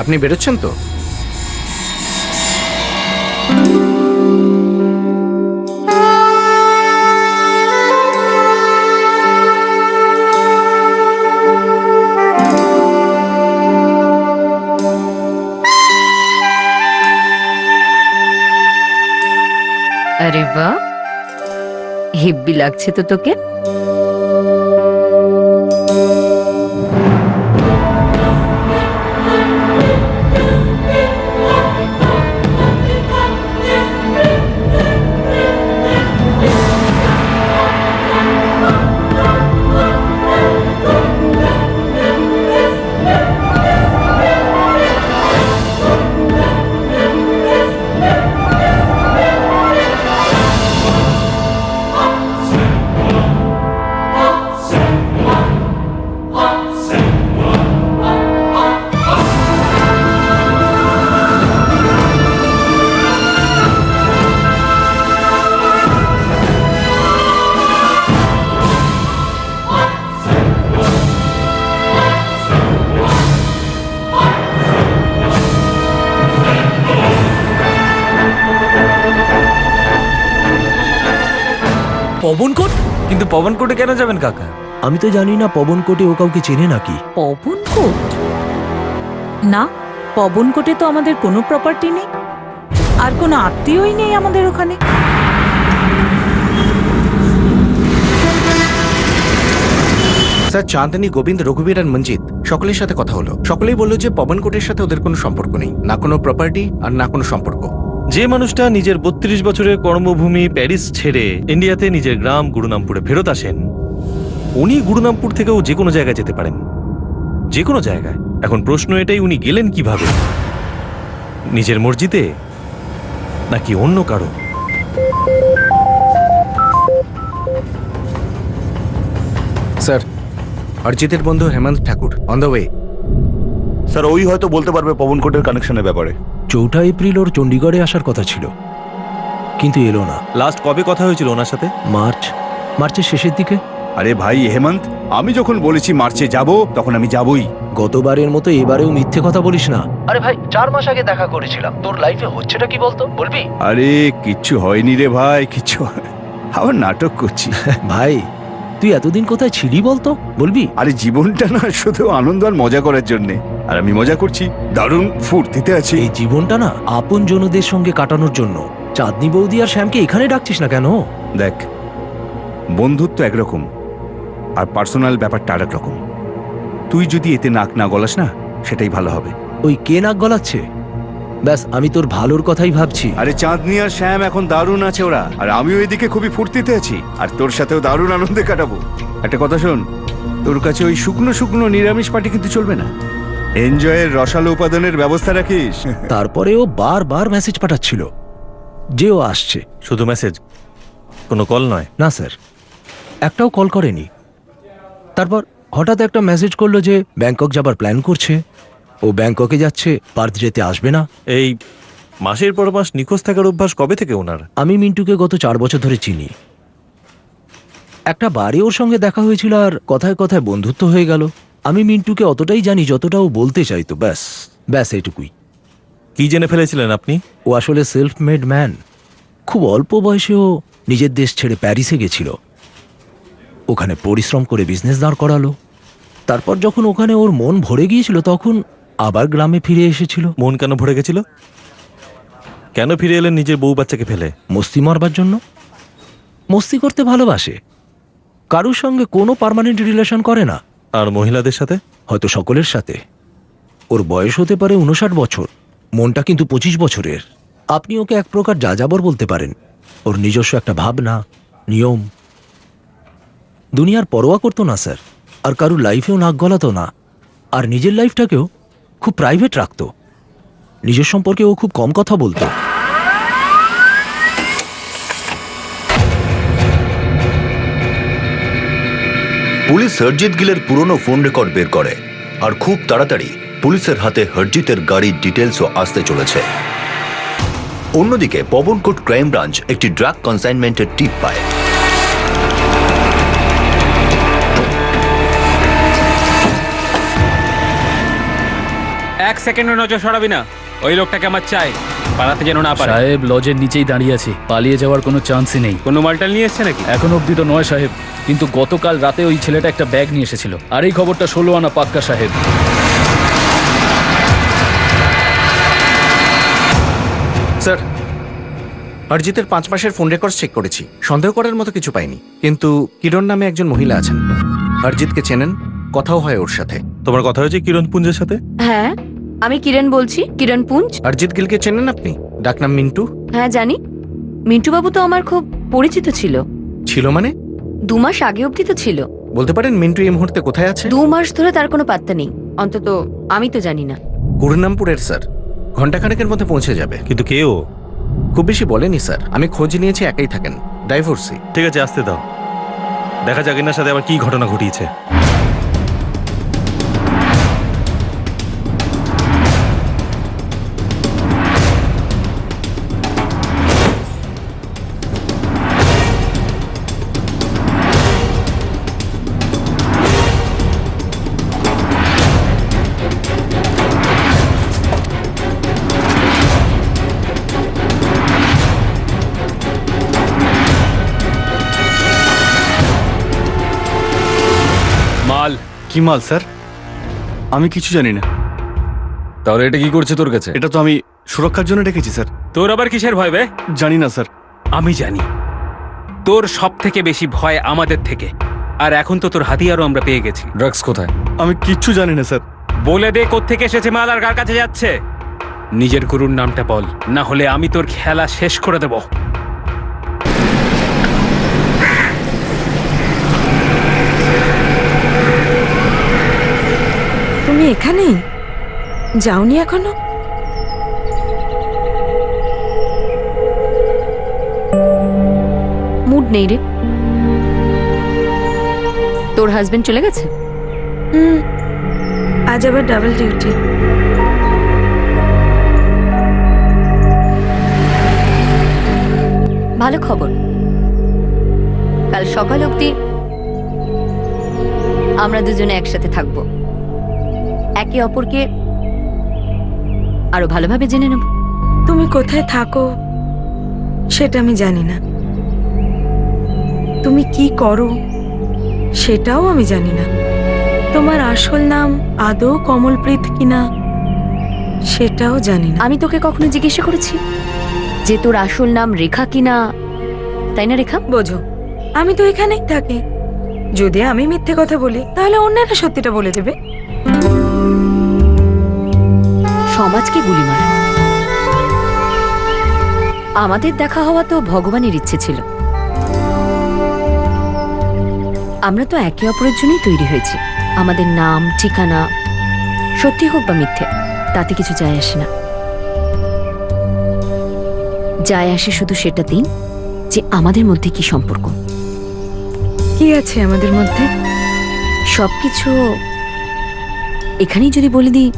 আপনি বেরোচ্ছেন তো? আরে বাহ, হেব্বি লাগছে তো তোকে। পবনকোট? কিন্তু পবনকোটে কেন যাবেন কাকা? আমি তো জানি না পবনকোটে ও কাউকে চেনে নাকি। পবনকোট? না, পবনকোটে তো আমাদের কোনো প্রপার্টি নেই, আর কোনো আত্মীয়ই নেই আমাদের ওখানে। স্যার, চাঁদনি, গোবিন্দ, রঘুবীর আর মঞ্জিত সকলের সাথে কথা হলো। সকলেই বললো যে পবনকোটের সাথে ওদের কোনো সম্পর্ক নেই, না কোনো প্রপার্টি আর না কোনো সম্পর্ক। যে মানুষটা নিজের 32 বছরের কর্মভূমি প্যারিস ছেড়ে ইন্ডিয়াতে নিজের গ্রাম গুরুনামপুরে ফেরত আসেন, উনি গুরুনামপুর থেকেও যে কোনো জায়গায় যেতে পারেন, যে কোনো জায়গায়। এখন প্রশ্ন এটাই, উনি গেলেন কিভাবে? নিজের মর্জিতে নাকি অন্য কারো? স্যার, অরিজিতের বন্ধু হেমন্ত ঠাকুর অন দ্য ওয়ে। স্যার, ওই হয়তো বলতে পারবে পবনকোটের কানেকশনের ব্যাপারে। 4 এপ্রিল ওর চণ্ডীগড়ে আসার কথা ছিল, কিন্তু এলো না। লাস্ট কবে কথা হয়েছিল ওনার সাথে? মার্চের শেষের দিকে। আরে ভাই হেমন্ত, আমি যখন বলেছি মার্চে যাব, তখন আমি যাবই। গতবারের মতো এবারেও মিথ্যে কথা বলিস না। আরে ভাই, 4 মাস আগে দেখা করেছিলাম। তোর লাইফে হচ্ছেটা কি বলতো, বলবি? আরে কিচ্ছু হয়নি রে ভাই, কিচ্ছু। আবার নাটক করছি। ভাই, তুই এতদিন কোথায় ছিলি বলতো, বলবি? আরে জীবনটা না শুধু আনন্দ আর মজা করার জন্যে, আর আমি মজা করছি, দারুণ ফুর্তিতে আছি। এই জীবনটা না আপন জনদের সঙ্গে কাটানোর জন্য। চাঁদনি বৌদি আর শ্যামকে এখানে ডাকছিস না কেন? দেখ, বন্ধুত্ব একরকম আর পার্সোনাল ব্যাপারটা আরেক রকম। তুই যদি এতে নাক না গলাস না, সেটাই ভালো হবে। ওই কে নাক গলাচ্ছে? ব্যাস, আমি তোর ভালোর কথাই ভাবছি। আরে চাঁদনি আর শ্যাম এখন দারুণ আছে ওরা, আর আমিও এদিকে খুবই ফুর্তিতে আছি, আর তোর সাথেও দারুণ আনন্দে কাটাবো। একটা কথা শোন, তোর কাছে ওই শুকনো শুকনো নিরামিষ পাটি কিন্তু চলবে না। এনজয়ের রসালো উপাদানের ব্যবস্থা রাখিস। তারপরে ও বারবার মেসেজ পাঠাচ্ছিল যে ও আসছে। শুধু মেসেজ, কোনো কল নয়? না স্যার, একটাও কল করেনি। তারপর হঠাৎ একটা মেসেজ করলো যে ব্যাংকক যাবার প্ল্যান করছে, ও ব্যাংককে যাচ্ছে, পার্থ যেতে আসবে না। এই মাসের পর মাস নিখোঁজ থাকার অভ্যাস কবে থেকে ওনার? আমি মিন্টুকে গত 4 বছর ধরে চিনি। একটা বারে ওর সঙ্গে দেখা হয়েছিল, আর কথায় কথায় বন্ধুত্ব হয়ে গেল। আমি মিন্টুকে অতটাই জানি যতটা ও বলতে চাইতো, ব্যাস এইটুকুই। কি জেনে ফেলেছিলেন আপনি? ও আসলে সেলফ মেড ম্যান। খুব অল্প বয়সে ও নিজের দেশ ছেড়ে প্যারিসে গেছিল, ওখানে পরিশ্রম করে বিজনেস দাঁড় করালো। তারপর যখন ওখানে ওর মন ভরে গিয়েছিল, তখন আবার গ্রামে ফিরে এসেছিল। মন কেন ভরে গেছিল? কেন ফিরে এলেন নিজের বউ বাচ্চাকে ফেলে? মস্তি মারবার জন্য। মস্তি করতে ভালোবাসে, কারোর সঙ্গে কোনো পার্মানেন্ট রিলেশন করে না। আর মহিলাদের সাথে? হয়তো সকলের সাথে। ওর বয়স হতে পারে 59 বছর, মনটা কিন্তু 25 বছরের। আপনি ওকে এক প্রকার যাযাবর বলতে পারেন। ওর নিজস্ব একটা ভাবনা, নিয়ম। দুনিয়ার পরোয়া করতো না স্যার, আর কারুর লাইফেও নাক গলাতো না, আর নিজের লাইফটাকেও খুব প্রাইভেট রাখতো। নিজের সম্পর্কে ও খুব কম কথা বলতো। পুলিশ হরজিৎ গিলের পুরনো ফোন রেকর্ড বের করে, আর খুব তাড়াতাড়ি পুলিশের হাতে হরজিতের গাড়ির ডিটেলসও আসতে চলেছে। অন্যদিকে পবনকোট ক্রাইম ব্রাঞ্চ একটি ড্রাগ কনসাইনমেন্টের টিপ পায়। এক সেকেন্ডও নজর সরাবি না, ওই লোকটাকে আমার চাই, পালাতে যেন না পারে। সাহেব, লজের নিচেই দাঁড়িয়ে আছে, পালিয়ে যাওয়ার কোনো চান্সই নেই। কোনো মালটাল নিয়ে এসছে নাকি? এখন অবধি তো নয় সাহেব, কিন্তু গতকাল রাতে ওই ছেলেটা একটা ব্যাগ নিয়ে এসেছিল, আর এই খবরটা 16 আনা পাক্কা সাহেব। স্যার, অরিজিতের 5 মাসের ফোন রেকর্ড চেক করেছি, সন্দেহ করার মতো কিছু পাইনি। কিন্তু কিরণ নামে একজন মহিলা আছেন, অরিজিৎকে চেনেন, কথাও হয় ওর সাথে। তোমার কথা হয়েছে কিরণ পুঞ্জের সাথে? হ্যাঁ, আমি কিরণ বলছি, কিরণ পুঞ্জ। অরিজিৎ গিলকে চেনেন আপনি? ডাকনাম মিন্টু। হ্যাঁ জানি, মিন্টু বাবু তো আমার খুব পরিচিত ছিল। ছিল মানে? 2 মাস আগে অবধি তো ছিল। বলতে পারেন মিন্টু এই মুহূর্তে কোথায় আছে? 2 মাস ধরে তার কোনো পাত্তা নেই, অন্তত আমি তো জানি না। গুরুনামপুরের স্যার, ঘন্টাখানেকের মধ্যে পৌঁছে যাবে। কিন্তু কেউ খুব বেশি বলেনি স্যার, আমি খোঁজ নিয়েছি, একাই থাকেন, ডাইভোর্সি। ঠিক আছে, আসতে দাও, দেখা যাক এনার সাথে আবার কি ঘটনা ঘটিয়েছে। কি মাল স্যার? আমি কিছু জানি না। তাহলে এটা কি করছে তোর কাছে? এটা তো আমি সুরক্ষার জন্য রেখেছি স্যার। তোর আবার কিসের ভয় বে? জানি না স্যার। আমি জানি তোর সব থেকে বেশি ভয় আমাদের থেকে। আর এখন তো তোর হাতিয়ারও আমরা পেয়ে গেছি। ড্রাগস কোথায়? আমি কিচ্ছু জানি না স্যার। বলে দে কোত্থেকে এসেছে মাল আর কার কাছে যাচ্ছে। নিজের গুরুর নামটা বল, না হলে আমি তোর খেলা শেষ করে দেব। তুমি এখানেই যাওনি এখনো? মুড নেই রে। তোর হাজবেন্ড চলে গেছে? আজ আবার ডাবল ডিউটি। ভালো খবর, কাল সকাল অবধি আমরা দুজনে একসাথে থাকবো, একে অপরকে আরো ভালোভাবে জেনে নেব। তুমি কোথায় থাকো সেটা আমি জানি না, তুমি কি করো সেটাও আমি জানি না, তোমার আসল নাম আদৌ কমলপ্রীত কিনা সেটাও জানি না। আমি তোকে কখনো জিজ্ঞাসা করেছি যে তোর আসল নাম রেখা কিনা? তাই না রেখা? বোঝো, আমি তো এখানেই থাকি। যদি আমি মিথ্যে কথা বলি তাহলে অন্যরা সত্যিটা বলে দেবে। সমাজকে গুলি মারা। আমাদের দেখা হওয়া তো ভগবানের ইচ্ছে ছিল। আমরা তো একে অপরের জন্যই তৈরি হয়েছি। আমাদের নাম ঠিকানা সত্যি হোক বা মিথ্যে তাতে কিছু যায় আসে না। যায় আসে শুধু সেটা দিন যে আমাদের মধ্যে কি সম্পর্ক। কি আছে আমাদের মধ্যে? সবকিছু এখানেই যদি বলে দিই,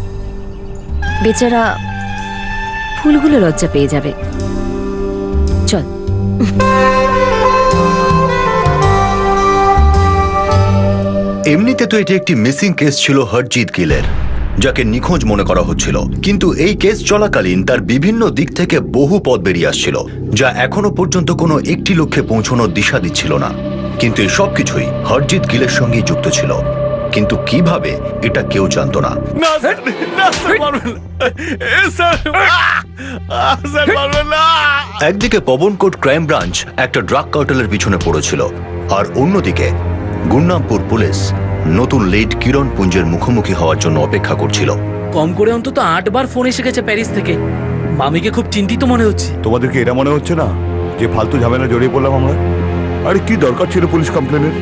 বেচারা ফুলগুলো লজ্জা পেয়ে যাবে। চল। এমনিতে তো এটি একটি মিসিং কেস ছিল হরজিৎ গিলের, যাকে নিখোঁজ মনে করা হচ্ছিল। কিন্তু এই কেস চলাকালীন তার বিভিন্ন দিক থেকে বহু পথ বেরিয়ে আসছিল, যা এখনো পর্যন্ত কোনো একটি লক্ষ্যে পৌঁছানোর দিশা দিচ্ছিল না। কিন্তু এই সবকিছুই হরজিৎ গিলের সঙ্গেই যুক্ত ছিল, কিন্তু কিভাবে এটা কেউ জানত না। একদিকে পবনকোট ক্রাইম ব্রাঞ্চ একটা ড্রাগ কার্টেলের পিছনে পড়েছিল, আর অন্যদিকে গুরনামপুর পুলিশ নতুন লিড কিরণ পুঞ্জের মুখোমুখি হওয়ার জন্য অপেক্ষা করছিল। কম করে অন্তত 8 বার ফোন এসে গেছে প্যারিস থেকে। মামিকে খুব চিন্তিত মনে হচ্ছে। তোমাদেরকে এটা মনে হচ্ছে না যে ফালতু ঝামেলা জড়িয়ে পড়লাম আমরা? আরে কি দরকার ছিল পুলিশ কমপ্লেনের?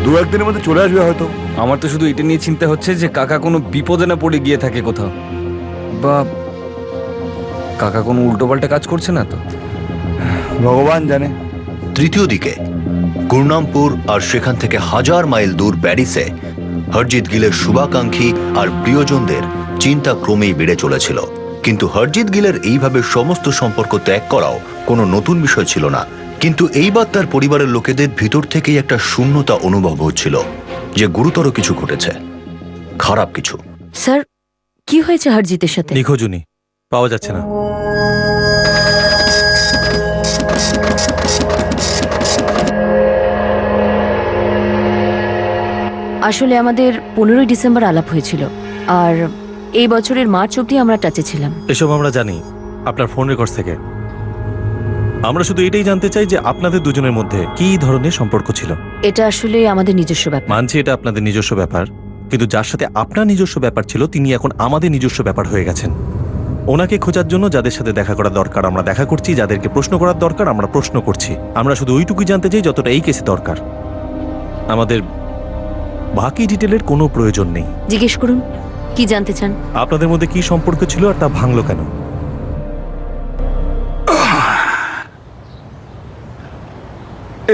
2-1 দিনের মধ্যে চলে আসবে হয়তো। আমার তো শুধু এটা নিয়ে চিন্তা হচ্ছে যে কাকা কোনো বিপদে না পড়ে গিয়ে থাকে কোথাও, বা কাকা কোনো উল্টোপাল্টা কাজ করছে না তো। ভগবান জানে। তৃতীয় দিকে গুরনামপুর আর সেখান থেকে 1000 মাইল দূর প্যারিসে হরজিৎ গিলের শুভাকাঙ্ক্ষী আর প্রিয়জনদের চিন্তা ক্রমেই বেড়ে চলেছিল। কিন্তু হরজিৎ গিলের এইভাবে সমস্ত সম্পর্ক ত্যাগ করাও কোনো নতুন বিষয় ছিল না। কিন্তু এইবার তার পরিবারের লোকেদের ভিতর থেকেই একটা শূন্যতা অনুভব হচ্ছিল যে গুরুতর কিছু ঘটেছে, খারাপ কিছু। স্যার, কি হয়েছে হরজিতের সাথে? নিখোঁজ উনি, পাওয়া যাচ্ছে না। আসলে আমাদের 15ই ডিসেম্বর আলাপ হয়েছিল, আর এই বছরের মার্চ অবধি আমরা টাচে ছিলাম। এসব আমরা জানি আপনার ফোন রেকর্ডস থেকে। আমরা শুধু এটাই জানতে চাই যে আপনাদের দুজনের মধ্যে কি ধরনের সম্পর্ক ছিল। এটা আসলে আমাদের নিজস্ব ব্যাপার। মানছি এটা আপনাদের নিজস্ব ব্যাপার, কিন্তু যার সাথে আপনার নিজস্ব ব্যাপার ছিল তিনি এখন আমাদের নিজস্ব ব্যাপার হয়ে গেছেন। ওনাকে খোঁজার জন্য যাদের সাথে দেখা করা দরকার আমরা দেখা করছি, যাদেরকে প্রশ্ন করার দরকার আমরা প্রশ্ন করছি। আমরা শুধু ওইটুকুই জানতে চাই যতটা এই কেসে দরকার। আমাদের বাকি ডিটেলের কোনো প্রয়োজন নেই। জিজ্ঞেস করুন, কি জানতে চান? আপনাদের মধ্যে কি সম্পর্ক ছিল আর তা ভাঙলো কেন?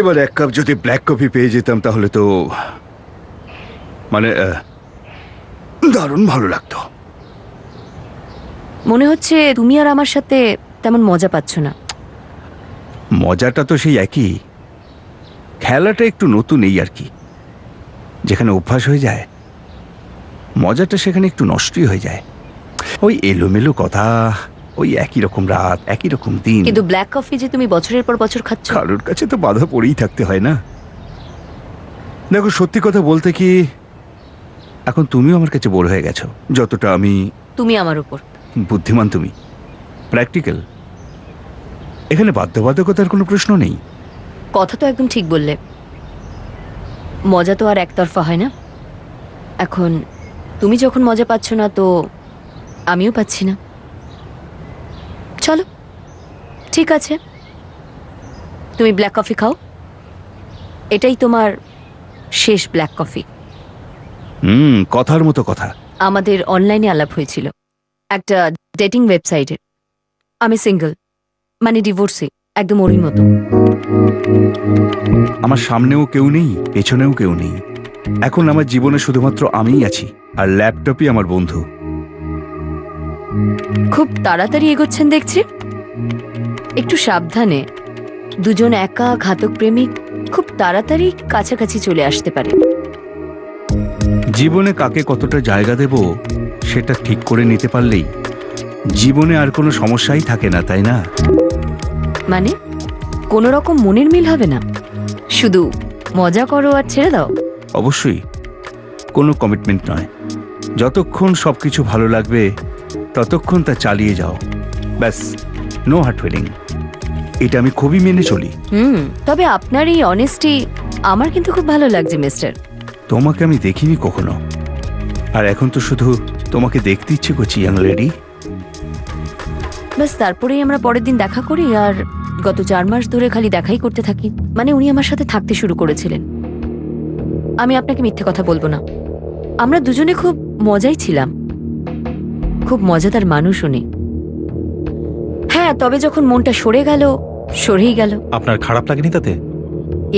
এবার 1 কাপ যদি ব্ল্যাক কফি পেয়ে যেতাম তাহলে তো মানে দারুণ ভালো লাগতো। মনে হচ্ছে তুমি আর আমার সাথে তেমন মজা পাচ্ছ না। মজাটা তো সেই একই, খেলাটা একটু নতুন এই আর কি। যেখানে অভ্যাস হয়ে যায় মজাটা সেখানে একটু নষ্টই হয়ে যায়। ওই এলোমেলো কথা, ওই একই রকম রাত, একই রকম দিন। কিন্তু ব্ল্যাক কফি যে তুমি বছরের পর বছর খাচ্ছ। কারোর কাছে তো বাধা পড়েই থাকতে হয় না। দেখো, সত্যি কথা বলতে কি এখন তুমিও আমার কাছে বোর হয়ে গেছো। যতটা আমি তুমি আমার উপর। বুদ্ধিমান, তুমি প্র্যাকটিক্যাল। এখানে বাধ্যবাধকতার কোনো প্রশ্ন নেই। কথা তো একদম ঠিক বললে। মজা তো আর একতরফা হয় না। এখন তুমি যখন মজা পাচ্ছ না, তো আমিও পাচ্ছি না। চলো, ঠিক আছে, তুমি ব্ল্যাক কফি খাও। এটাই তোমার শেষ ব্ল্যাক কফি। কথার মতো কথা। আমাদের অনলাইনে আলাপ হয়েছিল একটা ডেটিং ওয়েবসাইটে। আমি সিঙ্গেল, মানে ডিভোর্সি, একদম ওরই মতো। আমার সামনেও কেউ নেই, পেছনেও কেউ নেই। এখন আমার জীবনে শুধুমাত্র আমিই আছি, আর ল্যাপটপই আমার বন্ধু। খুব তাড়াতাড়ি এগোচ্ছেন দেখছি। একটু সাবধানে। দুজন একা ঘাতক প্রেমিক খুব তাড়াতাড়ি কাছাকাছি চলে আসতে পারে। জীবনে কাকে কতটা জায়গা দেব সেটা ঠিক করে নিতে পারলেই জীবনে আর কোনো সমস্যাই থাকে না, তাই না? মানে কোনো রকম মনের মিল হবে না, শুধু মজা করো আর ছেড়ে দাও? অবশ্যই, কোনো কমিটমেন্ট নয়। যতক্ষণ সবকিছু ভালো লাগবে ততক্ষণ তা চালিয়ে যাও, ব্যাস। No hurt feeling. এটা আমি খুবই মেনে চলি। তবে আপনার এই অনেস্টি আমার কিন্তু খুব ভালো লাগছে মিস্টার। তোমাকে আমি দেখিনি কখনো, আর এখন তো শুধু তোমাকে দেখতে ইচ্ছে করছি, ইয়াং লেডি। ব্যাস, তারপরেই আমরা পরের দিন দেখা করি, আর গত 4 মাস ধরে খালি দেখাই করতে থাকি। মানে উনি আমার সাথে থাকতে শুরু করেছিলেন। আমি আপনাকে মিথ্যে কথা বলবো না, আমরা দুজনে খুব মজাই ছিলাম। খুব মজাদার মানুষ উনি। হ্যাঁ, তবে যখন মনটা সরে গেল, সরেই গেল। আপনার খারাপ লাগেনি তাতে?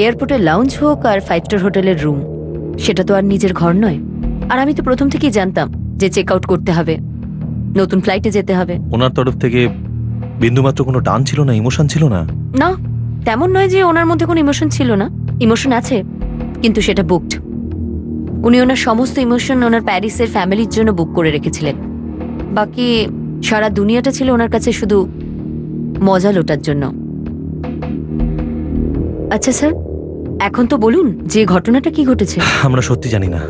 এয়ারপোর্টের লাউঞ্জ হোক আর 5 স্টার হোটেলের রুম, সেটা তো আর নিজের ঘর নয়। আর আমি তো প্রথম থেকেই জানতাম যে চেক আউট করতে হবে, নতুন ফ্লাইটে যেতে হবে। ওনার তরফ থেকে বিন্দুমাত্র কোনো টান ছিল না, ইমোশন ছিল না? না, তেমন নয় যে ওনার মধ্যে কোনো ইমোশন ছিল না। ইমোশন আছে, কিন্তু সেটা বুকড। উনি ওনার সমস্ত ইমোশন ওনার প্যারিসের ফ্যামিলির জন্য বুক করে রেখেছিলেন। বাকি সারা দুনিয়াটা ছিল ওনার কাছে শুধু মজা লোটার জন্য। আচ্ছা স্যার, এখন তো বলুন যে ঘটনাটা কি ঘটেছে। আমরা সত্যি জানি না।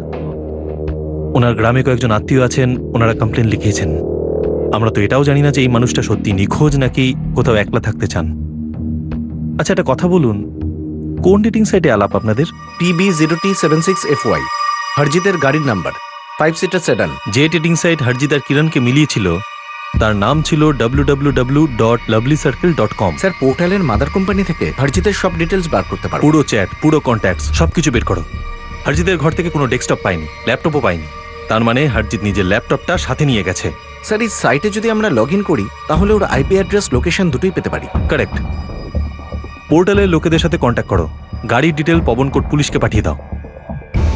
ওনার গ্রামে কয়েকজন আত্মীয় আছেন, ওনারা কমপ্লেন লিখিয়েছেন। আমরা তো এটাও জানি না যে এই মানুষটা সত্যি নিখোঁজ নাকি কোথাও একলা থাকতে চান। আচ্ছা, একটা কথা বলুন, কোন ডেটিং সাইটে আলাপ আপনাদের? PB0T76FY, হরজিতের গাড়ির নাম্বার, 5 সিটার সেডান। যে ডেটিং সাইট হরজিত আর কিরণকে মিলিয়েছিল তার নাম ছিল www.lovelycircle.com। স্যার, পোর্টালের মাদার কোম্পানি থেকে হরজিতের সব ডিটেলস বার করতে পারবো। পুরো চ্যাট, পুরো কন্ট্যাক্টস সবকিছু বের করো। হরজিতের ঘর থেকে কোনো ডেস্কটপ পাইনি, ল্যাপটপও পাইনি। তার মানে হরজিত নিজের ল্যাপটপটা সাথে নিয়ে গেছে। স্যার, এই সাইটে যদি আমরা লগ ইন করি তাহলে ওর আইপি অ্যাড্রেস, লোকেশন দুটোই পেতে পারি। কারেক্ট। পোর্টালের লোকেদের সাথে কন্ট্যাক্ট করো, গাড়ির ডিটেল পবনকোট পুলিশকে পাঠিয়ে দাও।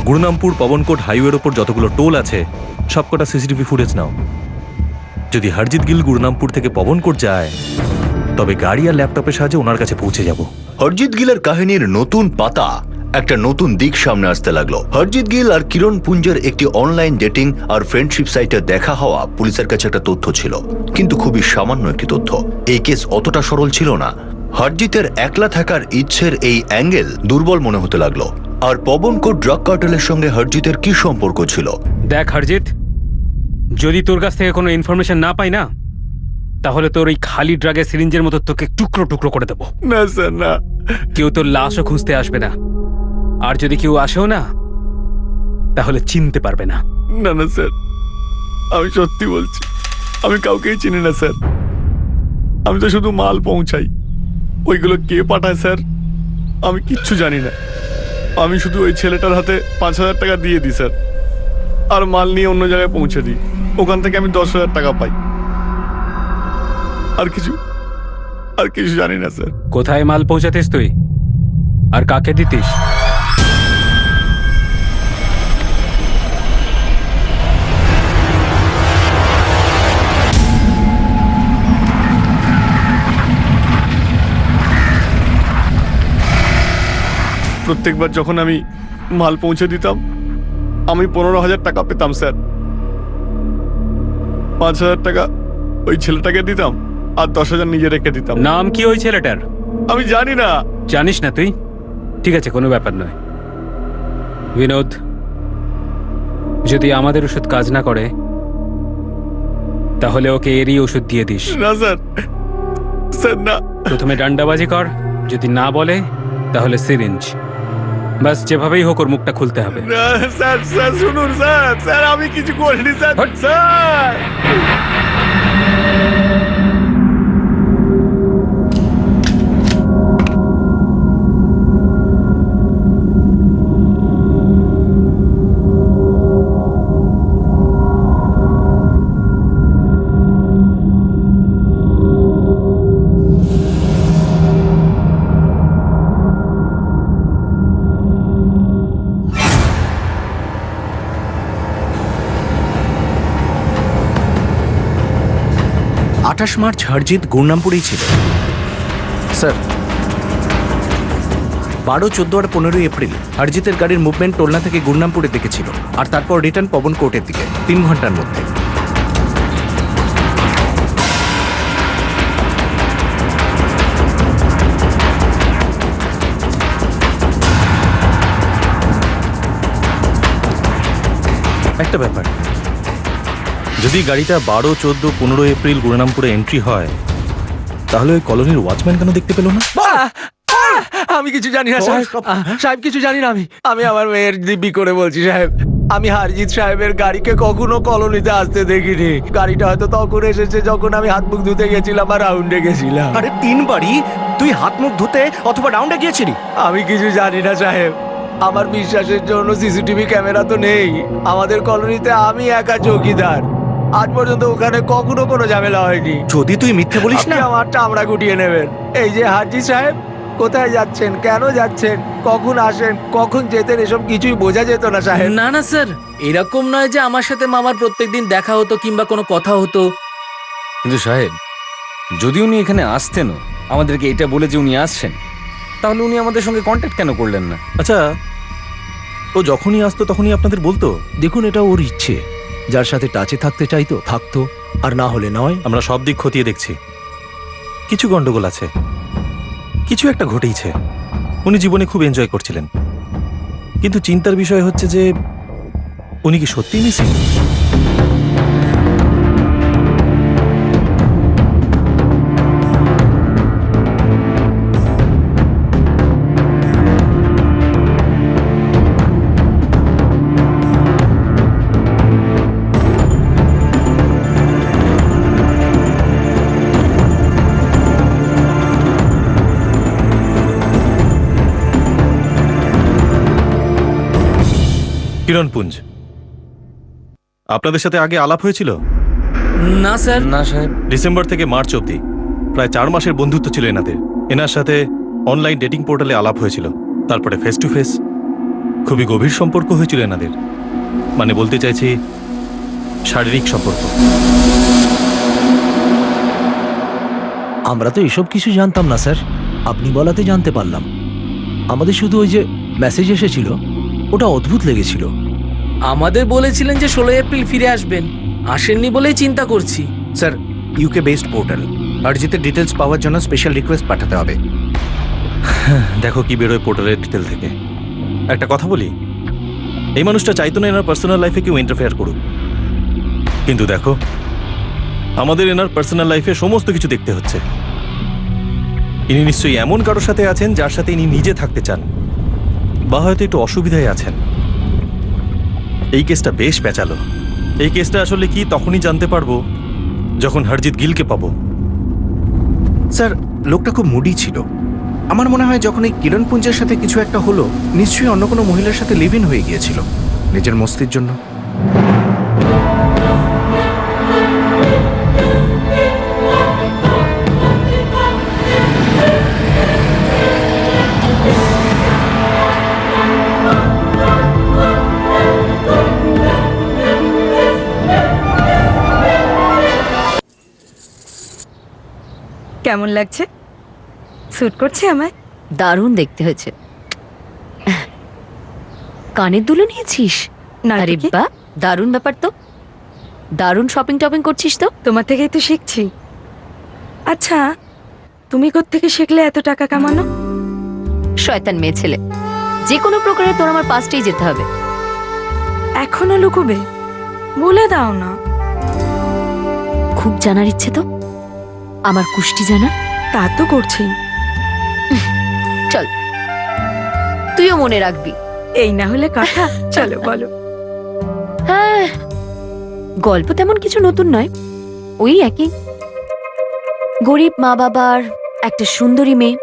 গুরুনামপুর পবনকোট হাইওয়ের ওপর যতগুলো টোল আছে সবকটা সিসিটিভি ফুটেজ নাও। যদি হরজিত গিল গুরুনামপুর থেকে পবনকোট যায়, তবে গাড়ি আর ল্যাপটপের সাহায্যে ওনার কাছে পৌঁছে যাব। হরজিত গিলের কাহিনীর নতুন পাতা, একটা নতুন দিক সামনে আসতে লাগলো। হরজিত গিল আর কিরণ পুঞ্জের একটি অনলাইন ডেটিং আর ফ্রেন্ডশিপ সাইটে দেখা হওয়া পুলিশের কাছে একটা তথ্য ছিল, কিন্তু খুবই সামান্য একটি তথ্য। এই কেস অতটা সরল ছিল না। হরজিতের একলা থাকার ইচ্ছের এই অ্যাঙ্গেল দুর্বল মনে হতে লাগলো। আর পবনকোট ড্রাগ কার্টেলের সঙ্গে হরজিতের কি সম্পর্ক ছিল? দেখ হরজিত, যদি তোর কাছ থেকে কোনো ইনফরমেশন না পাই না, তাহলে তোর এই খালি ড্রাগের সিরিঞ্জের মতো তোকে টুকরো টুকরো করে দেবো। না স্যার, না। কেউ তোর লাশও খুঁজতে আসবে না, আর যদি কেউ আসেও না তাহলে চিনতে পারবে না। না না স্যার, আমি সত্যি বলছি, আমি কাউকেই চিনি না স্যার। আমি তো শুধু মাল পৌঁছাই, ওইগুলো কে পাঠায় স্যার আমি কিচ্ছু জানি না। আমি শুধু ওই ছেলেটার হাতে 5,000 টাকা দিয়ে দিই স্যার, আর মাল নিয়ে অন্য জায়গায় পৌঁছে দিই। ওখান থেকে আমি 10,000 টাকা পাই। আর কিছু জানি না স্যার। কোথায় মাল পৌঁছাতিস তুই, আর কাকে দিতিস? প্রত্যেকবার যখন আমি মাল পৌঁছে দিতাম আমি 15,000 টাকা পেতাম স্যার। 5,000 টাকা ওই ছেলেটাকে দিতাম, আর 10,000 নিজে রেখে দিতাম। নাম কি ওই ছেলেটার? আমি জানি না। জানিস না তুই? ঠিক আছে, কোনো ব্যাপার নয়। বিনোদ, যদি আমাদের ওষুধ কাজ না করে তাহলে ওকে এরই ওষুধ দিয়ে দিস। না স্যার, স্যার না। প্রথমে ডান্ডাবাজি কর, যদি না বলে তাহলে সিরিঞ্জ। বাস যেভাবেই হোক ওর মুখটা খুলতে হবে। না স্যার, স্যার শুনুন স্যার, স্যার আমি কিছু করিনি স্যার, স্যার। মার্চ হরজিৎ গুরনামপুরেই ছিল স্যার। 12, 14 আর 15 এপ্রিল হরজিতের গাড়ির মুভমেন্ট টোলনা থেকে গুরনামপুরের দিকে ছিল, আর তারপর রিটার্ন পবন কোর্টের দিকে 3 ঘন্টার মধ্যে। একটা ব্যাপার, যদি গাড়িটা 12, 14, 15 এপ্রিল গুরনামপুরে এন্ট্রি হয়, তাহলে ওই কলোনির ওয়াচম্যান কেন দেখতে পেল না? আমি কিছু জানি না সাহেব, সাহেব কিছু জানি না। আমি আমার মেয়ের দিব্যি করে বলছি সাহেব, আমি হরজিৎ সাহেবের গাড়িকে কখনো কলোনিতে আসতে দেখিনি। গাড়িটা হয়তো তখন এসেছে যখন আমি হাত মুখ ধুতে গেছিলাম আর রাউন্ডে গেছিলাম। আরে 3 বারই তুই হাত মুখ ধুতে অথবা রাউন্ডে গিয়েছিলি? আমি কিছু জানি না সাহেব, আমার বিশ্বাসের জন্য সিসিটিভি ক্যামেরা তো নেই আমাদের কলোনিতে। আমি একা চৌকিদার, আজ পর্যন্ত ওখানে কখনো কোনো ঝামেলা হয়নি। যদি তুই মিথ্যে বলিস না, আপনি আমার চামড়া গুটিয়ে নেবেন। এই যে হরজিৎ সাহেব, কোথায় যাচ্ছেন, কেন যাচ্ছেন, কখন আসেন, কখন যেতেন, এসব কিছুই বোঝা যেত না সাহেব। না না স্যার, এরকম নয় যে আমার সাথে মামার প্রত্যেকদিন দেখা হতো কিংবা কোনো কথা হতো। কিন্তু সাহেব, যদি উনি এখানে আসতেনও, আমাদেরকে এটা বলে যে উনি আসছেন, তাহলে উনি আমাদের সঙ্গে কন্ট্যাক্ট কেন করলেন না? আচ্ছা, ও যখনই আসতো তখনই আপনাদের বলতো? দেখুন, এটা ওর ইচ্ছে, যার সাথে টাচে থাকতে চাইতো থাকতো, আর না হলে নয়। আমরা সব দিক খতিয়ে দেখছি, কিছু গন্ডগোল আছে, কিছু একটা ঘটেইছে। উনি জীবনে খুব এনজয় করছিলেন, কিন্তু চিন্তার বিষয় হচ্ছে যে উনি কি সত্যিই মিসিং? কিরণপুঞ্জ, আপনাদের সাথে আগে আলাপ হয়েছিল? না স্যার। না সাহেব। ডিসেম্বর থেকে মার্চ অবধি প্রায় 4 মাসের বন্ধুত্ব ছিল এনাদের। এনার সাথে অনলাইন ডেটিং পোর্টালে আলাপ হয়েছিল, তারপরে ফেস টু ফেস। খুবই গভীর সম্পর্ক হয়েছিল এনাদের, মানে বলতে চাইছি শারীরিক সম্পর্ক। আমরা তো এসব কিছু জানতাম না স্যার, আপনি বলাতে জানতে পারলাম। আমাদের শুধু ওই যে মেসেজ এসেছিল, ওটা অদ্ভুত লেগেছিল। আমাদের বলেছিলেন যে 16 এপ্রিল ফিরে আসবেন, আসেননি বলেই চিন্তা করছি। স্যার, ইউকে বেসড পোর্টাল, হরজিতের ডিটেলস পাওয়ার জন্য স্পেশাল রিকোয়েস্ট পাঠাতে হবে। দেখো কি বেরোয় পোর্টালের ডিটেল থেকে। একটা কথা বলি, এই মানুষটা চাইতো না এনার পার্সোনাল লাইফে কেউ ইন্টারফেয়ার করুক, কিন্তু দেখো আমাদের এনার পার্সোনাল লাইফে সমস্ত কিছু দেখতে হচ্ছে। ইনি নিশ্চয়ই এমন কারোর সাথে আছেন যার সাথে ইনি নিজে থাকতে চান, বা হয়তো একটু অসুবিধায় আছেন। এই কেসটা বেশ পেঁচালো। এই কেসটা আসলে কি তখনই জানতে পারবো যখন হরজিৎ গিলকে পাবো। স্যার, লোকটা খুব মুডি ছিল। আমার মনে হয় যখন এই কিরণপুঞ্জের সাথে কিছু একটা হলো, নিশ্চয়ই অন্য কোনো মহিলার সাথে লিভ ইন হয়ে গিয়েছিল নিজের মস্তির জন্য। কেমন লাগছে? স্যুট করছে আমায়? দারুণ দেখতে হয়েছে। কানের দুলো নিয়েছিস? না, আরে বাহ, দারুণ ব্যাপার তো। দারুণ শপিং টপিং করছিস তো। তোমার থেকেই তো শিখছি। আচ্ছা, তুমি কোত্থেকে শিখলে এত টাকা কামানো? শয়তান মেয়ে ছেলে, যে কোনো প্রকারে তোর আমার পাস্টেই যেতে হবে। এখনো লুকোবে? বলে দাও না। খুব জানার ইচ্ছে তো আমার কুষ্টি জানার। তা তো করছেই। চল, তুইও মনে রাখবি। এই না হলে কথা। চলো বলো। হ্যাঁ, গল্প তেমন কিছু নতুন নয়, ওই একই। গরিব মা বাবার একটা সুন্দরী মেয়ে,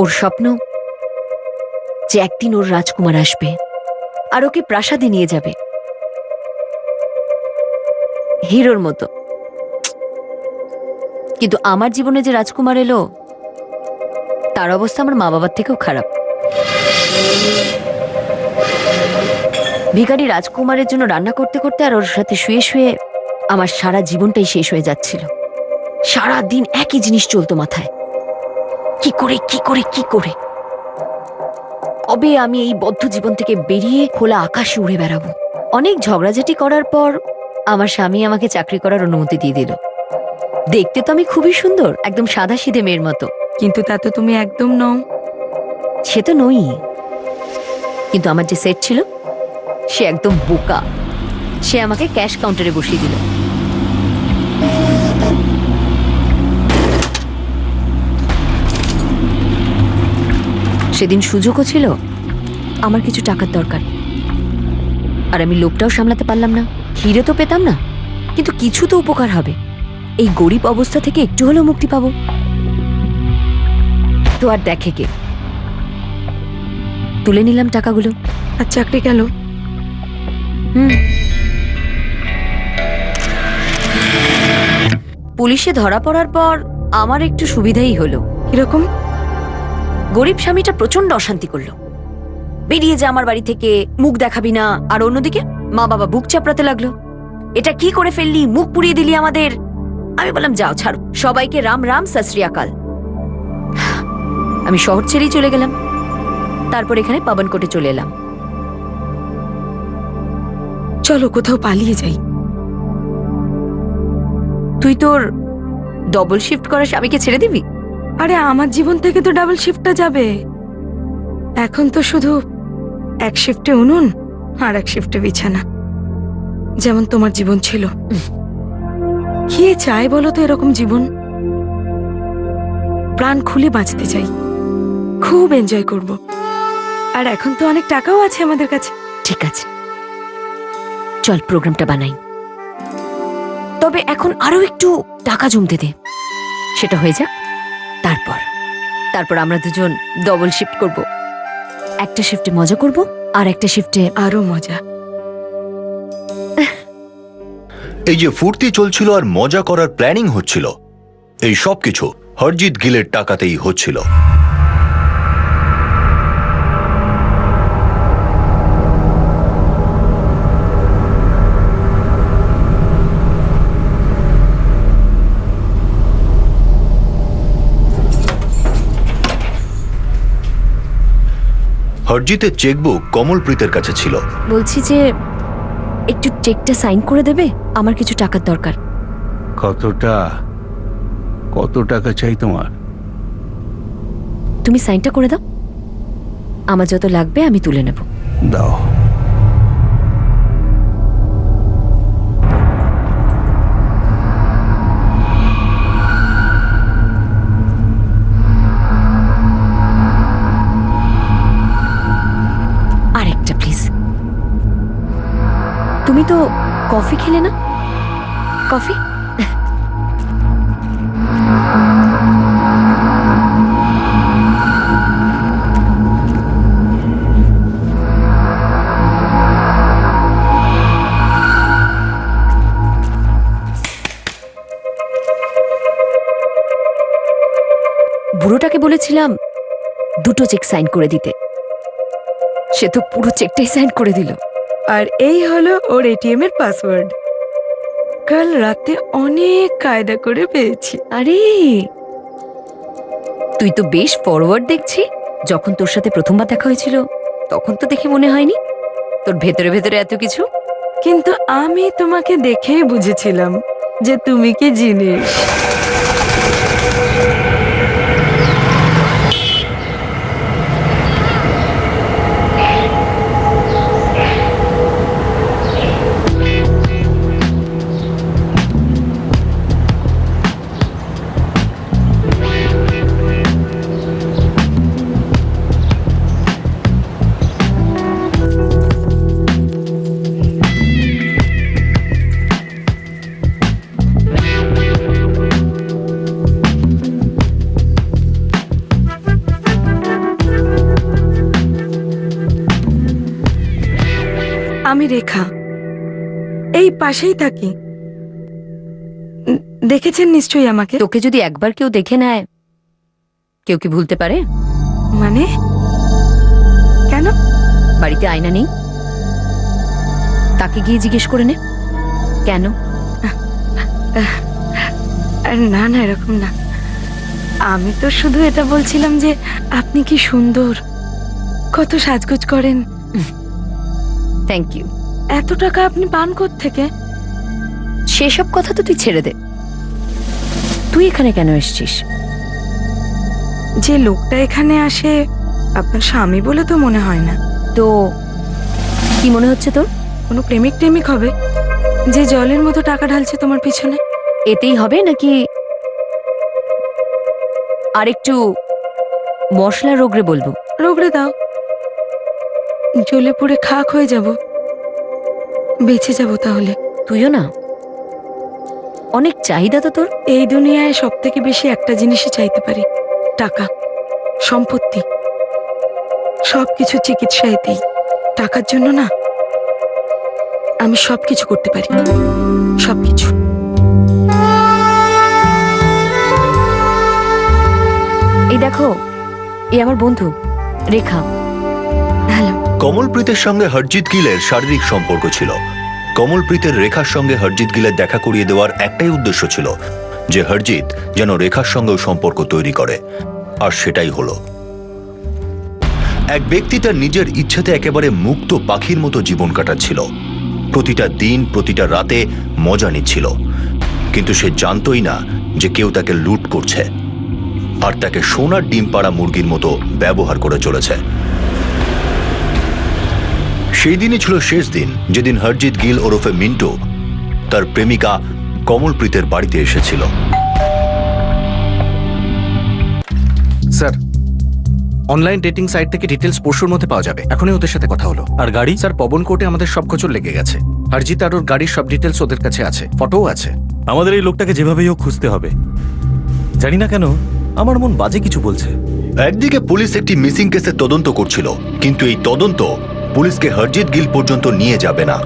ওর স্বপ্ন যে একদিন ওর রাজকুমার আসবে আর ওকে প্রাসাদে নিয়ে যাবে হিরোর মতো। কিন্তু আমার জীবনে যে রাজকুমার এলো তার অবস্থা আমার মা বাবার থেকেও খারাপ। ভিখারি রাজকুমারের জন্য রান্না করতে করতে আর ওর সাথে শুয়ে শুয়ে আমার সারা জীবনটাই শেষ হয়ে যাচ্ছিল। সারা দিন একই জিনিস চলতো মাথায়, কি করে কি করে কি করে কবে আমি এই বদ্ধ জীবন থেকে বেরিয়ে খোলা আকাশে উড়ে বেড়াবো। অনেক ঝগড়াঝাটি করার পর আমার স্বামী আমাকে চাকরি করার অনুমতি দিয়ে দিল। দেখতে তো আমি খুবই সুন্দর, একদম সাদাসিধে মেয়ের মতো। কিন্তু তা তো তুমি একদম নও। সে তো নই, কিন্তু আমার যে সেট ছিল সে একদম বোকা। সে আমাকে ক্যাশ কাউন্টারে বসিয়ে দিল। সেদিন সুযোগও ছিল, আমার কিছু টাকার দরকার, আর আমি লোভটাও সামলাতে পারলাম না। হিরে তো পেতাম না, কিন্তু কিছু তো উপকার হবে। এই গরিব অবস্থা থেকে একটু হলেও মুক্তি পাবো। তো আর দেখে কে, তুলে নিলাম টাকাগুলো। আর চাকরি গেল। পুলিশে ধরা পড়ার পর আমার একটু সুবিধাই হলো। কিরকম? গরিব স্বামীটা প্রচন্ড অশান্তি করলো, বেরিয়ে যা আমার বাড়ি থেকে, মুখ দেখাবি না। আর অন্যদিকে মা বাবা বুক চাপড়াতে লাগলো, এটা কি করে ফেললি, মুখ পুড়িয়ে দিলি আমাদের। আমি বললাম যাও ছাড়ো, সবাইকে রাম রাম সত শ্রী আকাল। আমি শহর ছেড়েই চলে গেলাম। তারপর এখানে পাবনকোটে চলে এলাম। চলো কোথাও পালিয়ে যাই। তুই তোর ডবল শিফট করা স্বামীকে ছেড়ে দিবি? আরে আমার জীবন থেকে তো ডাবল শিফটটা যাবে। এখন তো শুধু এক শিফটে উনুন আর এক শিফটে বিছানা, যেমন তোমার জীবন ছিল। কে চায় বলো তো এরকম জীবন? প্রাণ খুলে বাঁচতে চাই, খুব এনজয় করব। আর এখন তো অনেক টাকাও আছে আমাদের কাছে। ঠিক আছে, চল প্রোগ্রামটা বানাই। তবে এখন আরো একটু টাকা জমতে দে, সেটা হয়ে যাক। তারপর আমরা দুজন ডবল শিফট করব। একটা শিফটে মজা করব আর একটা শিফটে আরো মজা। এই যে ফুর্তি চলছিল আর মজা করার প্ল্যানিং হচ্ছিল, এই সব কিছু হরজিৎ গিলের টাকাতেই হচ্ছিল। হরজিতের চেকবুক কমলপ্রীতের কাছে ছিল। বলছি যে একটু চেকটা সাইন করে দেবে, আমার কিছু টাকার দরকার। কত টাকা চাই তোমার? তুমি সাইনটা করে দাও, আমার যত লাগবে আমি তুলে নেব। দাও। আরেকটা প্লিজ। তুমি তো কফি খেলে না? কফি? বুড়োটাকে বলেছিলাম দুটো চেক সাইন করে দিতে, সে তো পুরো চেকটাই সাইন করে দিল। আর এই হলো ওর এটিএম এর পাসওয়ার্ড। কাল রাতে অনেক কায়দা করে পেয়েছি। আরে তুই তো বেশ ফরওয়ার্ড দেখছি। যখন তোর সাথে প্রথমবার দেখা হয়েছিল তখন তো দেখে মনে হয়নি তোর ভেতরে ভেতরে এত কিছু। কিন্তু আমি তোমাকে দেখেই বুঝেছিলাম যে তুমি কি জিনিস। আমি রেখা, এই পাশেই থাকি। দেখেছেন নিশ্চয়ই আমাকে। তোকে যদি একবার কেউ দেখে নেয়, কেউ কি ভুলতে পারে? মানে কেন? বাড়িতে আয়না নেই? তাকে গিয়ে জিজ্ঞেস করে নে কেন। না না, এরকম না। আমি তো শুধু এটা বলছিলাম যে আপনি কি সুন্দর, কত সাজগোজ করেন। Thank you. এত টাকা আপনি পান কোত্থেকে? সেসব কথা তো তুই ছেড়ে দে। তুই এখানে কেন এসেছিস? যে লোকটা এখানে আসে আপনার স্বামী বলে তো মনে হয় না। তো কি মনে হচ্ছে তোর? কোনো প্রেমিক টেমিক হবে যে জলের মতো টাকা ঢালছে তোমার পিছনে। এতেই হবে নাকি আরেকটু মশলা রোগড়ে বলবো? রোগড়ে দাও, জ্বলে পুড়ে খাক হয়ে যাব, বেঁচে যাব তাহলে। তুইও না, অনেক চাহিদা তো তোর। এই দুনিয়ায় সব থেকে বেশি একটা জিনিসই চাইতে পারি, টাকা, সম্পত্তি, সবকিছু চিকিৎসায় দিই। টাকার জন্য না আমি সবকিছু করতে পারি, সবকিছু। এই দেখো, এ আমার বন্ধু রেখা। হ্যালো। কমলপ্রীতের সঙ্গে হরজিৎ গিলের শারীরিক সম্পর্ক ছিল। কমলপ্রীতের রেখার সঙ্গে হরজিৎ গিলের দেখা করিয়ে দেওয়ার একটাই উদ্দেশ্য ছিল, যে হরজিৎ যেন রেখার সঙ্গেও সম্পর্ক তৈরি করে, আর সেটাই হলো। এক ব্যক্তি তার নিজের ইচ্ছাতে একেবারে মুক্ত পাখির মতো জীবন কাটাচ্ছিল। প্রতিটা দিন, প্রতিটা রাতে মজা নিচ্ছিল, কিন্তু সে জানতই না যে কেউ তাকে লুট করছে আর তাকে সোনার ডিম পাড়া মুরগির মতো ব্যবহার করে চলেছে। সেই দিনই ছিল শেষ দিন, যেদিন হরজিৎ গিল ওরফে মিন্টু তার প্রেমিকা কমলপ্রীতের বাড়িতে এসেছিল। স্যার, অনলাইন ডেটিং সাইট থেকে ডিটেলস পরশুর মধ্যে পাওয়া যাবে। এখনই ওদের সাথে কথা হলো। আর গাড়ি? স্যার, পবন কোর্টে আমাদের সব খোঁজ লেগে গেছে। হরজিৎ আর ওর গাড়ির সব ডিটেলস ওদের কাছে আছে, ফটোও আছে। আমাদের এই লোকটাকে যেভাবেই হোক খুঁজতে হবে। জানি না কেন আমার মন বাজে কিছু বলছে। একদিকে পুলিশ একটি মিসিং কেসের তদন্ত করছিল, কিন্তু এই তদন্ত পুলিশকে হরজিৎ গিল পর্যন্ত নিয়ে যাবে না।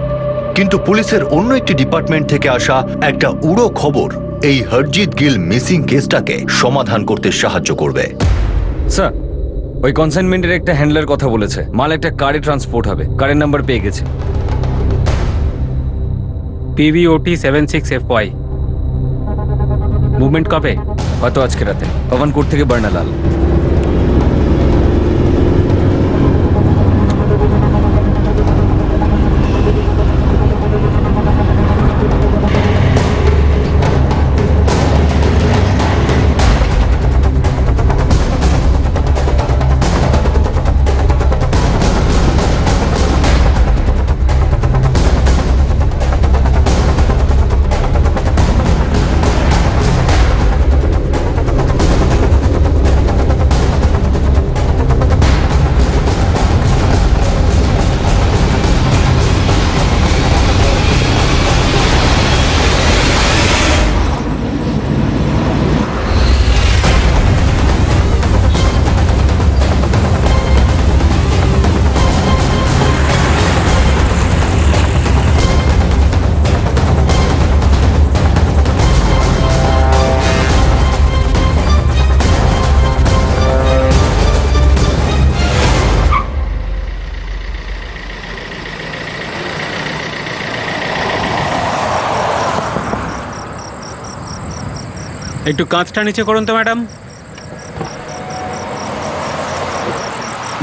কিন্তু পুলিশের অন্য একটি ডিপার্টমেন্ট থেকে আসা একটা উড়ো খবর এই হরজিৎ গিল মিসিং কেসটাকে সমাধান করতে সাহায্য করবে। স্যার, ওই কনসাইনমেন্টের একটা হ্যান্ডলার কথা বলেছে, মাল একটা কারে ট্রান্সপোর্ট হবে। কারের নাম্বার পেয়ে গেছে। PVOT 76FY। মুভমেন্ট কবে? হয়তো আজকে রাতে। পবনকোট থেকে বর্ণালাল। একটু কাঁচটা নিচে করুন তো ম্যাডাম।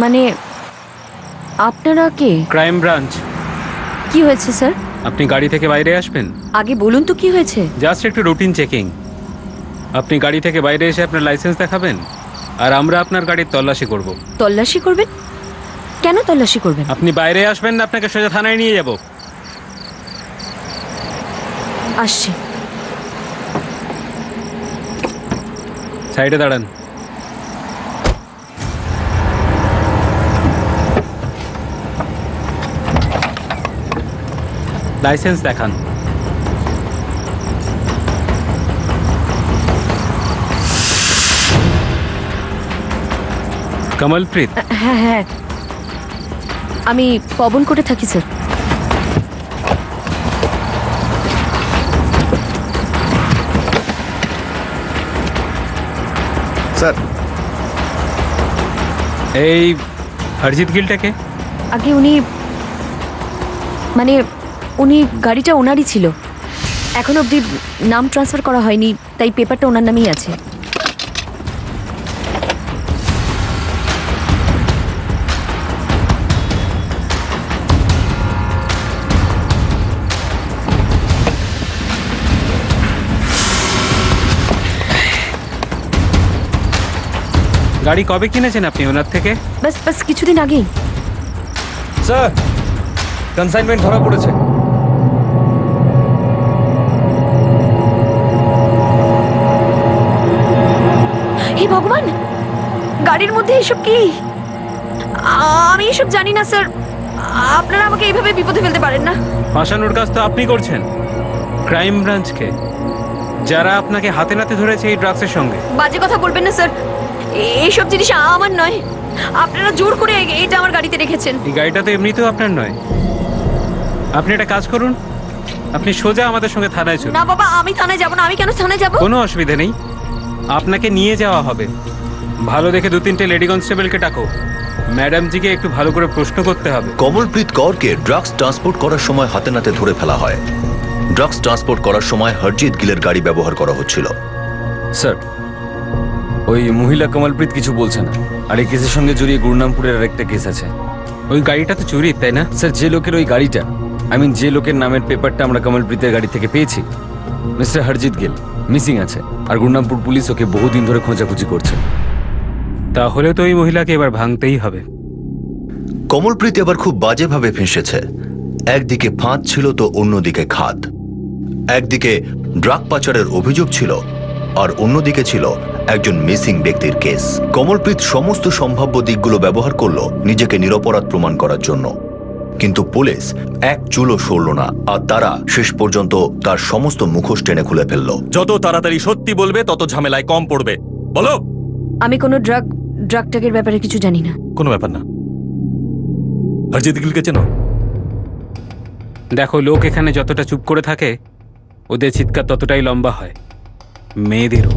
মানে আপনারা কে? Crime branch. কি হয়েছে স্যার? আপনি গাড়ি থেকে বাইরে আসবেন। আগে বলুন তো কি হয়েছে। জাস্ট একটু রুটিন চেকিং। আপনি গাড়ি থেকে বাইরে এসে আপনার লাইসেন্স দেখাবেন, আর আমরা আপনার গাড়ির তল্লাশি করব। তল্লাশি করবেন? কেন তল্লাশি করবেন? আপনি বাইরে আসবেন না, আপনাকে সোজা থানায় নিয়ে যাব। আসছি। সাইডে দাঁড়ান। লাইসেন্স দেখান। কমলপ্রীত? হ্যাঁ হ্যাঁ, আমি পবনকোটে থাকি স্যার। স্যার, এই হরজিৎ গিলটাকে আগে উনি মানে উনি গাড়িটা ওনারই ছিল, এখন অবধি নাম ট্রান্সফার করা হয়নি, তাই পেপারটা ওনার নামেই আছে। গাড়ি কবে কিনেছেন আপনি ওনার থেকে? বাস কিছুদিন আগেই। স্যার, কনসাইনমেন্ট ধরা পড়েছে। হে ভগবান, গাড়ির মধ্যে এসব কি? আমি এসব জানি না স্যার, আপনারা আমাকে এইভাবে বিপদে ফেলতে পারেন না। ফাঁসানোর কাজ তো আপনি করছেন ক্রাইম ব্রাঞ্চকে, যারা আপনাকে হাতে নাতে ধরেছে এই ড্রাগসের সঙ্গে। বাজে কথা বলবেন না স্যার, এইসব জিনিস আমার নয়, আপনারা জোর করে এটা আমার গাড়িতে রেখেছেন। এই গাড়িটা তো এমনিতেও আপনার নয়। আপনি একটা কাজ করুন, আপনি সোজা আমাদের সঙ্গে থানায় চলুন। না বাবা, আমি থানায় যাব না। আমি কেন থানায় যাব? কোনো অসুবিধা নেই, আপনাকে নিয়ে যাওয়া হবে। ভালো দেখে 2-3টে লেডি কনস্টেবলকে ডাকো, ম্যাডামজিকে একটু ভালো করে প্রশ্ন করতে হবে। কমলপ্রীত কৌরকে ড্রাগস ট্রান্সপোর্ট করার সময় হাতে নাতে ধরে ফেলা হয়। ড্রাগস ট্রান্সপোর্ট করার সময় হরজিৎ গিলের গাড়ি ব্যবহার করা হচ্ছিল। স্যার, ওই মহিলা কমলপ্রীত কিছু বলছে না, আর এই কেসের সঙ্গে জড়িয়ে গুরনামপুরের আরেকটা কেস আছে। ওই গাড়িটা তো চুরি, তাই না? স্যার, যে লোকের ওই গাড়িটা, যে লোকের নামের পেপারটা আমরা কমলপ্রীতের গাড়ি থেকে পেয়েছি, মিস্টার হরজিৎ গিল মিসিং আছে, আর গুরনামপুর পুলিশ ওকে বহুদিন ধরে খোঁজাখুঁজি করছে। তাহলে তো ওই মহিলাকে এবার ভাঙতেই হবে। কমলপ্রীত এবার খুব বাজেভাবে ফেঁসেছে। একদিকে ফাঁদ ছিল তো অন্যদিকে খাদ। একদিকে ড্রাগ পাচারের অভিযোগ ছিল, আর অন্যদিকে ছিল একজন মিসিং ব্যক্তির কেস। কমলপ্রীত সমস্ত সম্ভাব্য দিকগুলো ব্যবহার করলো নিজেকে নিরপরাধ প্রমাণ করার জন্য, কিন্তু পুলিশ এক চুলও সরল না, আর তারা শেষ পর্যন্ত তার সমস্ত মুখোশ টেনে খুলে ফেললো। যত তাড়াতাড়ি সত্যি বলবে তত ঝামেলায় কম পড়বে। বলো। আমি কোনো ড্রাগ ট্রাগের ব্যাপারে কিছু জানি না। কোনো ব্যাপার না। হরজিৎ গিলকে চেনো? দেখো, লোক এখানে যতটা চুপ করে থাকে, ওদের চিৎকার ততটাই লম্বা হয়। মেয়েদেরও।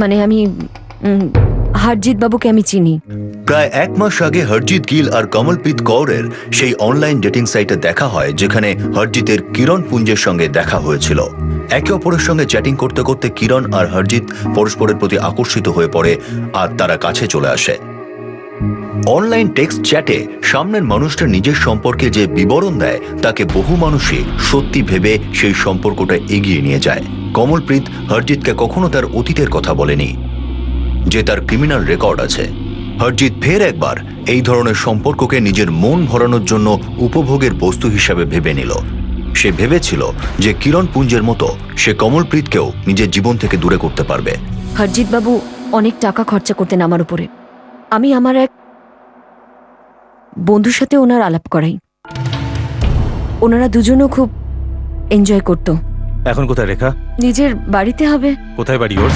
মানে আমি হরজিৎ বাবুকে আমি চিনি। প্রায় 1 মাস আগে হরজিৎ গিল আর কমলপ্রীত কৌরের সেই অনলাইন ডেটিং সাইটে দেখা হয়, যেখানে হরজিতের কিরণ পুঞ্জের সঙ্গে দেখা হয়েছিল। একে অপরের সঙ্গে চ্যাটিং করতে করতে কিরণ আর হরজিৎ পরস্পরের প্রতি আকর্ষিত হয়ে পড়ে, আর তারা কাছে চলে আসে। অনলাইন টেক্সট চ্যাটে সামনের মানুষটা নিজের সম্পর্কে যে বিবরণ দেয়, তাকে বহু মানুষই সত্যি ভেবে সেই সম্পর্কটা এগিয়ে নিয়ে যায়। কমলপ্রীত হরজিৎকে কখনো তার অতীতের কথা বলেনি, যে তার ক্রিমিনাল রেকর্ড আছে। হরজিৎ ফের একবার এই ধরনের সম্পর্ককে নিজের মন ভরানোর জন্য উপভোগের বস্তু হিসাবে ভেবে নিল। সে ভেবেছিল যে কিরণ পুঞ্জের মতো সে কমলপ্রীতকেও নিজের জীবন থেকে দূরে করতে পারবে। হরজিৎ বাবু অনেক টাকা খরচা করতেন আমার উপরে। আমি আমার এক বন্ধুর সাথে ওনার আলাপ করাই, ওনারা দুজনও খুব এনজয় করত। এখন কোথায় রেখা? নিজের বাড়িতে হবে। কোথায় বাড়ি ওর?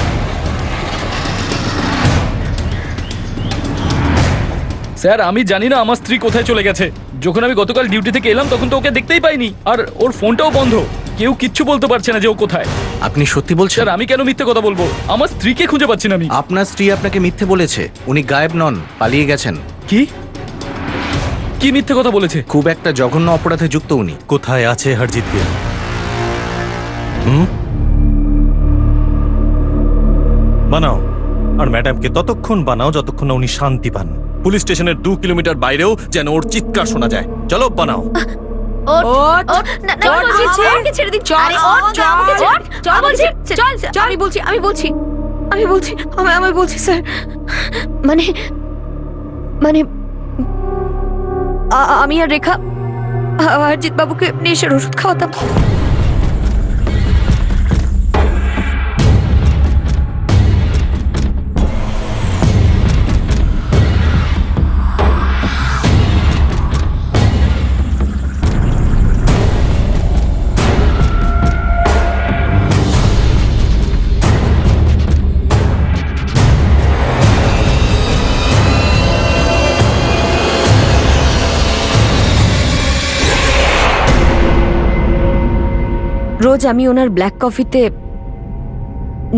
স্যার, আমি জানি না আমার স্ত্রী কোথায় চলে গেছে। যখন আমি গতকাল ডিউটি থেকে এলাম তখন তো ওকে দেখতেই পাইনি, আর ওর ফোনটাও বন্ধ। কেউ কিচ্ছু বলতে পারছে না যে ও কোথায়। আপনি সত্যি বলছেন? স্যার, আমি কেন মিথ্যে কথা বলবো? আমার স্ত্রীকে খুঁজে পাচ্ছি না আমি। আপনার স্ত্রী আপনাকে মিথ্যে বলেছে। উনি গায়েব নন, পালিয়ে গেছেন। কি কি মিথ্যে কথা বলেছে? খুব একটা জঘন্য অপরাধে যুক্ত উনি। কোথায় আছে হরজিৎ গিল? বানাও, আর ম্যাডামকে ততক্ষণ বানাও যতক্ষণ না উনি শান্তি পান। পুলিশ স্টেশনের 2 কিলোমিটার বাইরেও যেন ওর চিৎকার শোনা যায়। চলো বানাও। আমি বলছি স্যার, মানে মানে আমি আর রেখা হরজিৎ বাবুকে নেশার ওষুধ খাওয়াতাম। রোজ আমি ওনার ব্ল্যাক কফিতে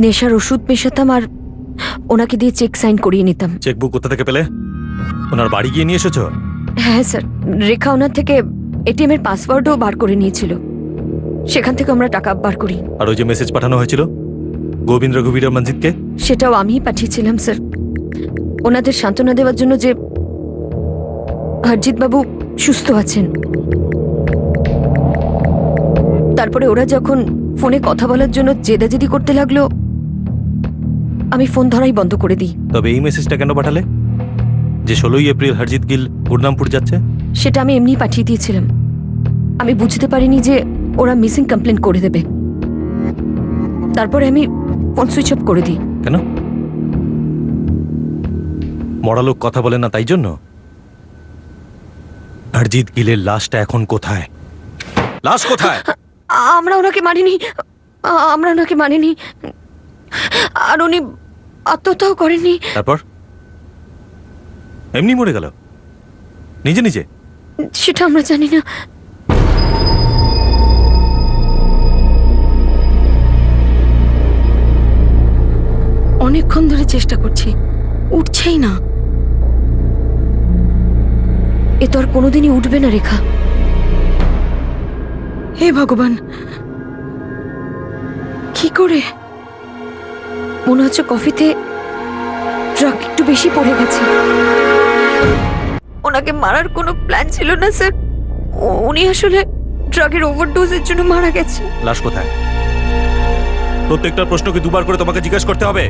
নেশার ওষুধ মেশাতাম আর ওনাকে দিয়ে চেক সাইন করিয়ে নিতাম। চেকবুক কোথা থেকে পেলে? ওনার বাড়ি গিয়ে নিয়ে এসেছো? হ্যাঁ স্যার, রেখা ওনার থেকে এটিএম এর পাসওয়ার্ডও বার করে নিয়েছিল, সেখান থেকে আমরা টাকা বার করি। আর ওই যে মেসেজ পাঠানো হয়েছিল গোবিন্দ রঘুবীর মঞ্জিতকে, সেটাও আমিই পাঠিয়েছিলাম স্যার, ওনাদের সান্ত্বনা দেওয়ার জন্য যে হরজিৎ বাবু সুস্থ আছেন। তারপরে ওরা যখন ফোনে কথা বলার জন্য জেদাজেদি করতে লাগলো, আমি ফোন ধরাই বন্ধ করে দিই। তবে এই মেসেজটা কেন পাঠালে যে 16ই এপ্রিল হরজিৎ গিল গুরদামপুর যাচ্ছে? সেটা আমি এমনি পাঠিয়ে দিয়েছিলাম, আমি বুঝতে পারিনি যে ওরা মিসিং কমপ্লেন করে দেবে। তারপরে আমি ফোন সুইচ অফ করে দিই। কেন? মরা লোক কথা বলে না তাই জন্য? হরজিৎ গিলের লাশটা এখন কোথায়? লাশ কোথায়? আমরা ওনাকে মানিনি, আর উনি আত্মহত্যাও করেননি। তারপর এমনি মরে গেল নিজে নিজে? সেটা আমরা জানি না। অনেকক্ষণ ধরে চেষ্টা করছি, উঠছেই না। এ তো আর কোনোদিনই উঠবে না রেখা। হে ভগবান, কি করে? মনে হচ্ছে কফিতে ড্রাগ একটু বেশি পড়ে গেছে। ওনাকে মারার কোনো প্ল্যান ছিল না স্যার, উনি আসলে ড্রাগের ওভারডোজের জন্য মারা গেছে। লাশ কোথায়? প্রত্যেকটা প্রশ্নকে দুবার করে তোমাকে জিজ্ঞেস করতে হবে?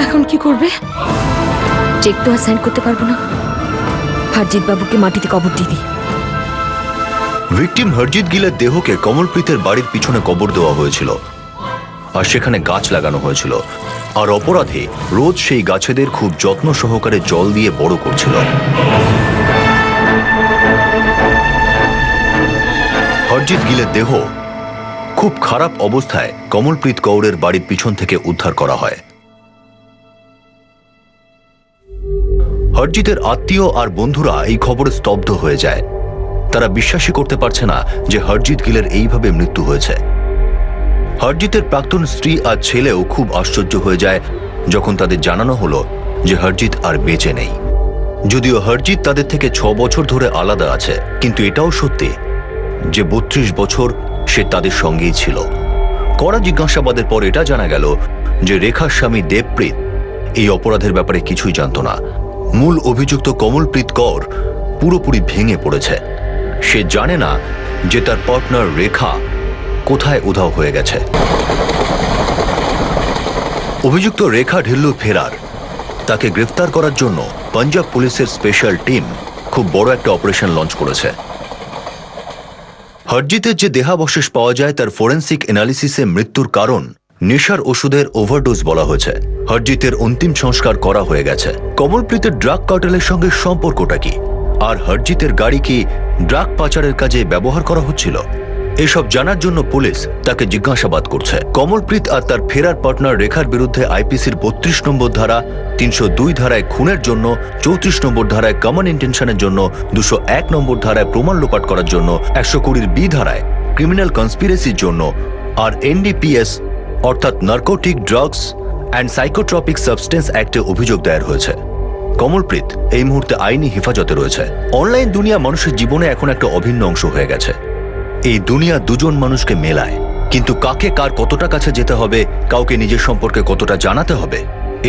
এখন কি করবে? চেক তো আর সাইন করতে পারবো না, হরজিৎ বাবুকে মাটিতে কবর দিয়ে দিই। ভিকটিম হরজিৎ গিলের দেহকে কমলপ্রীতের বাড়ির পিছনে কবর দেওয়া হয়েছিল, আর সেখানে গাছ লাগানো হয়েছিল, আর অপরাধী রোজ সেই গাছেদের খুব যত্ন সহকারে জল দিয়ে বড় করছিল। হরজিৎ গিলের দেহ খুব খারাপ অবস্থায় কমলপ্রীত কৌরের বাড়ির পিছন থেকে উদ্ধার করা হয়। হরজিতের আত্মীয় আর বন্ধুরা এই খবরে স্তব্ধ হয়ে যায়। তারা বিশ্বাসই করতে পারছে না যে হরজিৎ গিলের এইভাবে মৃত্যু হয়েছে। হরজিতের প্রাক্তন স্ত্রী আর ছেলেও খুব আশ্চর্য হয়ে যায় যখন তাদের জানানো হলো যে হরজিৎ আর বেঁচে নেই। যদিও হরজিৎ তাদের থেকে 6 বছর ধরে আলাদা আছে, কিন্তু এটাও সত্যি যে 32 বছর সে তাদের সঙ্গেই ছিল। কড়া জিজ্ঞাসাবাদের পর এটা জানা গেল যে রেখার স্বামী দেবপ্রীত এই অপরাধের ব্যাপারে কিছুই জানত না। মূল অভিযুক্ত কমলপ্রীত কৌর পুরোপুরি ভেঙে পড়েছে। সে জানে না যে তার পার্টনার রেখা কোথায় উধাও হয়ে গেছে। অভিযুক্ত রেখা ঢিল্লু ফেরার। তাকে গ্রেফতার করার জন্য পাঞ্জাব পুলিশের স্পেশাল টিম খুব বড় একটা অপারেশন লঞ্চ করেছে। হরজিতের যে দেহাবশেষ পাওয়া যায় তার ফরেন্সিক অ্যানালিসিসে মৃত্যুর কারণ নেশার ওষুধের ওভারডোজ বলা হয়েছে। হরজিতের অন্তিম সংস্কার করা হয়ে গেছে। কমলপ্রীতের ড্রাগ কার্টেলের সঙ্গে সম্পর্কটা কি, আর হরজিতের গাড়ি কি ড্রাগ পাচারের কাজে ব্যবহার করা হচ্ছিল, এসব জানার জন্য পুলিশ তাকে জিজ্ঞাসাবাদ করছে। কমলপ্রীত আর তার ফেরার পার্টনার রেখার বিরুদ্ধে আইপিসির 32 নম্বর ধারা, 302 ধারায় খুনের জন্য, 34 নম্বর ধারায় কমন ইন্টেনশনের জন্য, 201 নম্বর ধারায় প্রমাণ লোপাট করার জন্য, 120 বি ধারায় ক্রিমিনাল কনস্পিরেসির জন্য, আর এনডিপিএস অর্থাৎ narcotic drugs and psychotropic substance অ্যাক্টে অভিযোগ দায়ের হয়েছে। কমলপ্রীত এই মুহূর্তে আইনি হেফাজতে রয়েছে। অনলাইন দুনিয়া মানুষের জীবনে এখন একটা অভিন্ন অংশ হয়ে গেছে। এই দুনিয়া দুজন মানুষকে মেলায়, কিন্তু কাকে কার কতটা কাছে যেতে হবে, কাউকে নিজের সম্পর্কে কতটা জানাতে হবে,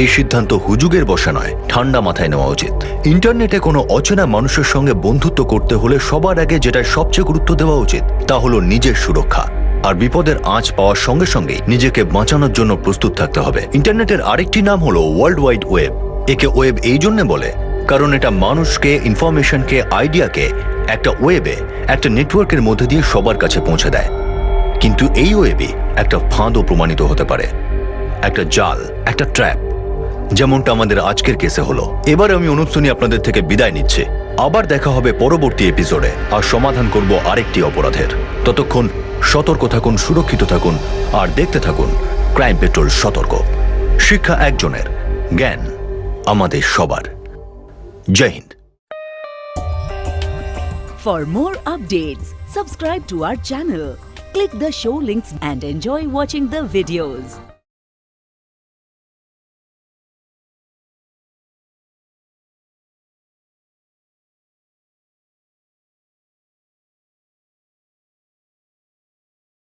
এই সিদ্ধান্ত হুজুগের বসে নয়, ঠান্ডা মাথায় নেওয়া উচিত। ইন্টারনেটে কোনো অচেনা মানুষের সঙ্গে বন্ধুত্ব করতে হলে সবার আগে যেটা সবচেয়ে গুরুত্ব দেওয়া উচিত তা হলো নিজের সুরক্ষা, আর বিপদের আঁচ পাওয়ার সঙ্গে সঙ্গে নিজেকে বাঁচানোর জন্য প্রস্তুত থাকতে হবে। ইন্টারনেটের আরেকটি নাম হলো ওয়ার্ল্ড ওয়াইড ওয়েব। একে ওয়েব এই জন্য বলে কারণ এটা মানুষকে, ইনফরমেশনকে, আইডিয়াকে একটা ওয়েবে, একটা নেটওয়ার্কের মধ্যে দিয়ে সবার কাছে পৌঁছে দেয়। কিন্তু এই ওয়েবে একটা ফাঁদও প্রমাণিত হতে পারে। একটা জাল, একটা ট্র্যাপ, যেমনটা আমাদের আজকের কেসে হলো। এবার আমি অনুপ সোনি আপনাদের থেকে বিদায় নিচ্ছে। আবার দেখা হবে পরবর্তী এপিসোডে, আর সমাধান করব আরেকটি অপরাধের। ততক্ষণ সতর্ক থাকুন, সুরক্ষিত থাকুন, আর দেখতে থাকুন ক্রাইম পেট্রোল সতর্ক। শিক্ষা একজনের, জ্ঞান আমাদের সবার। জয় Hind. For more updates, subscribe to our channel, click the show links and enjoy watching the videos.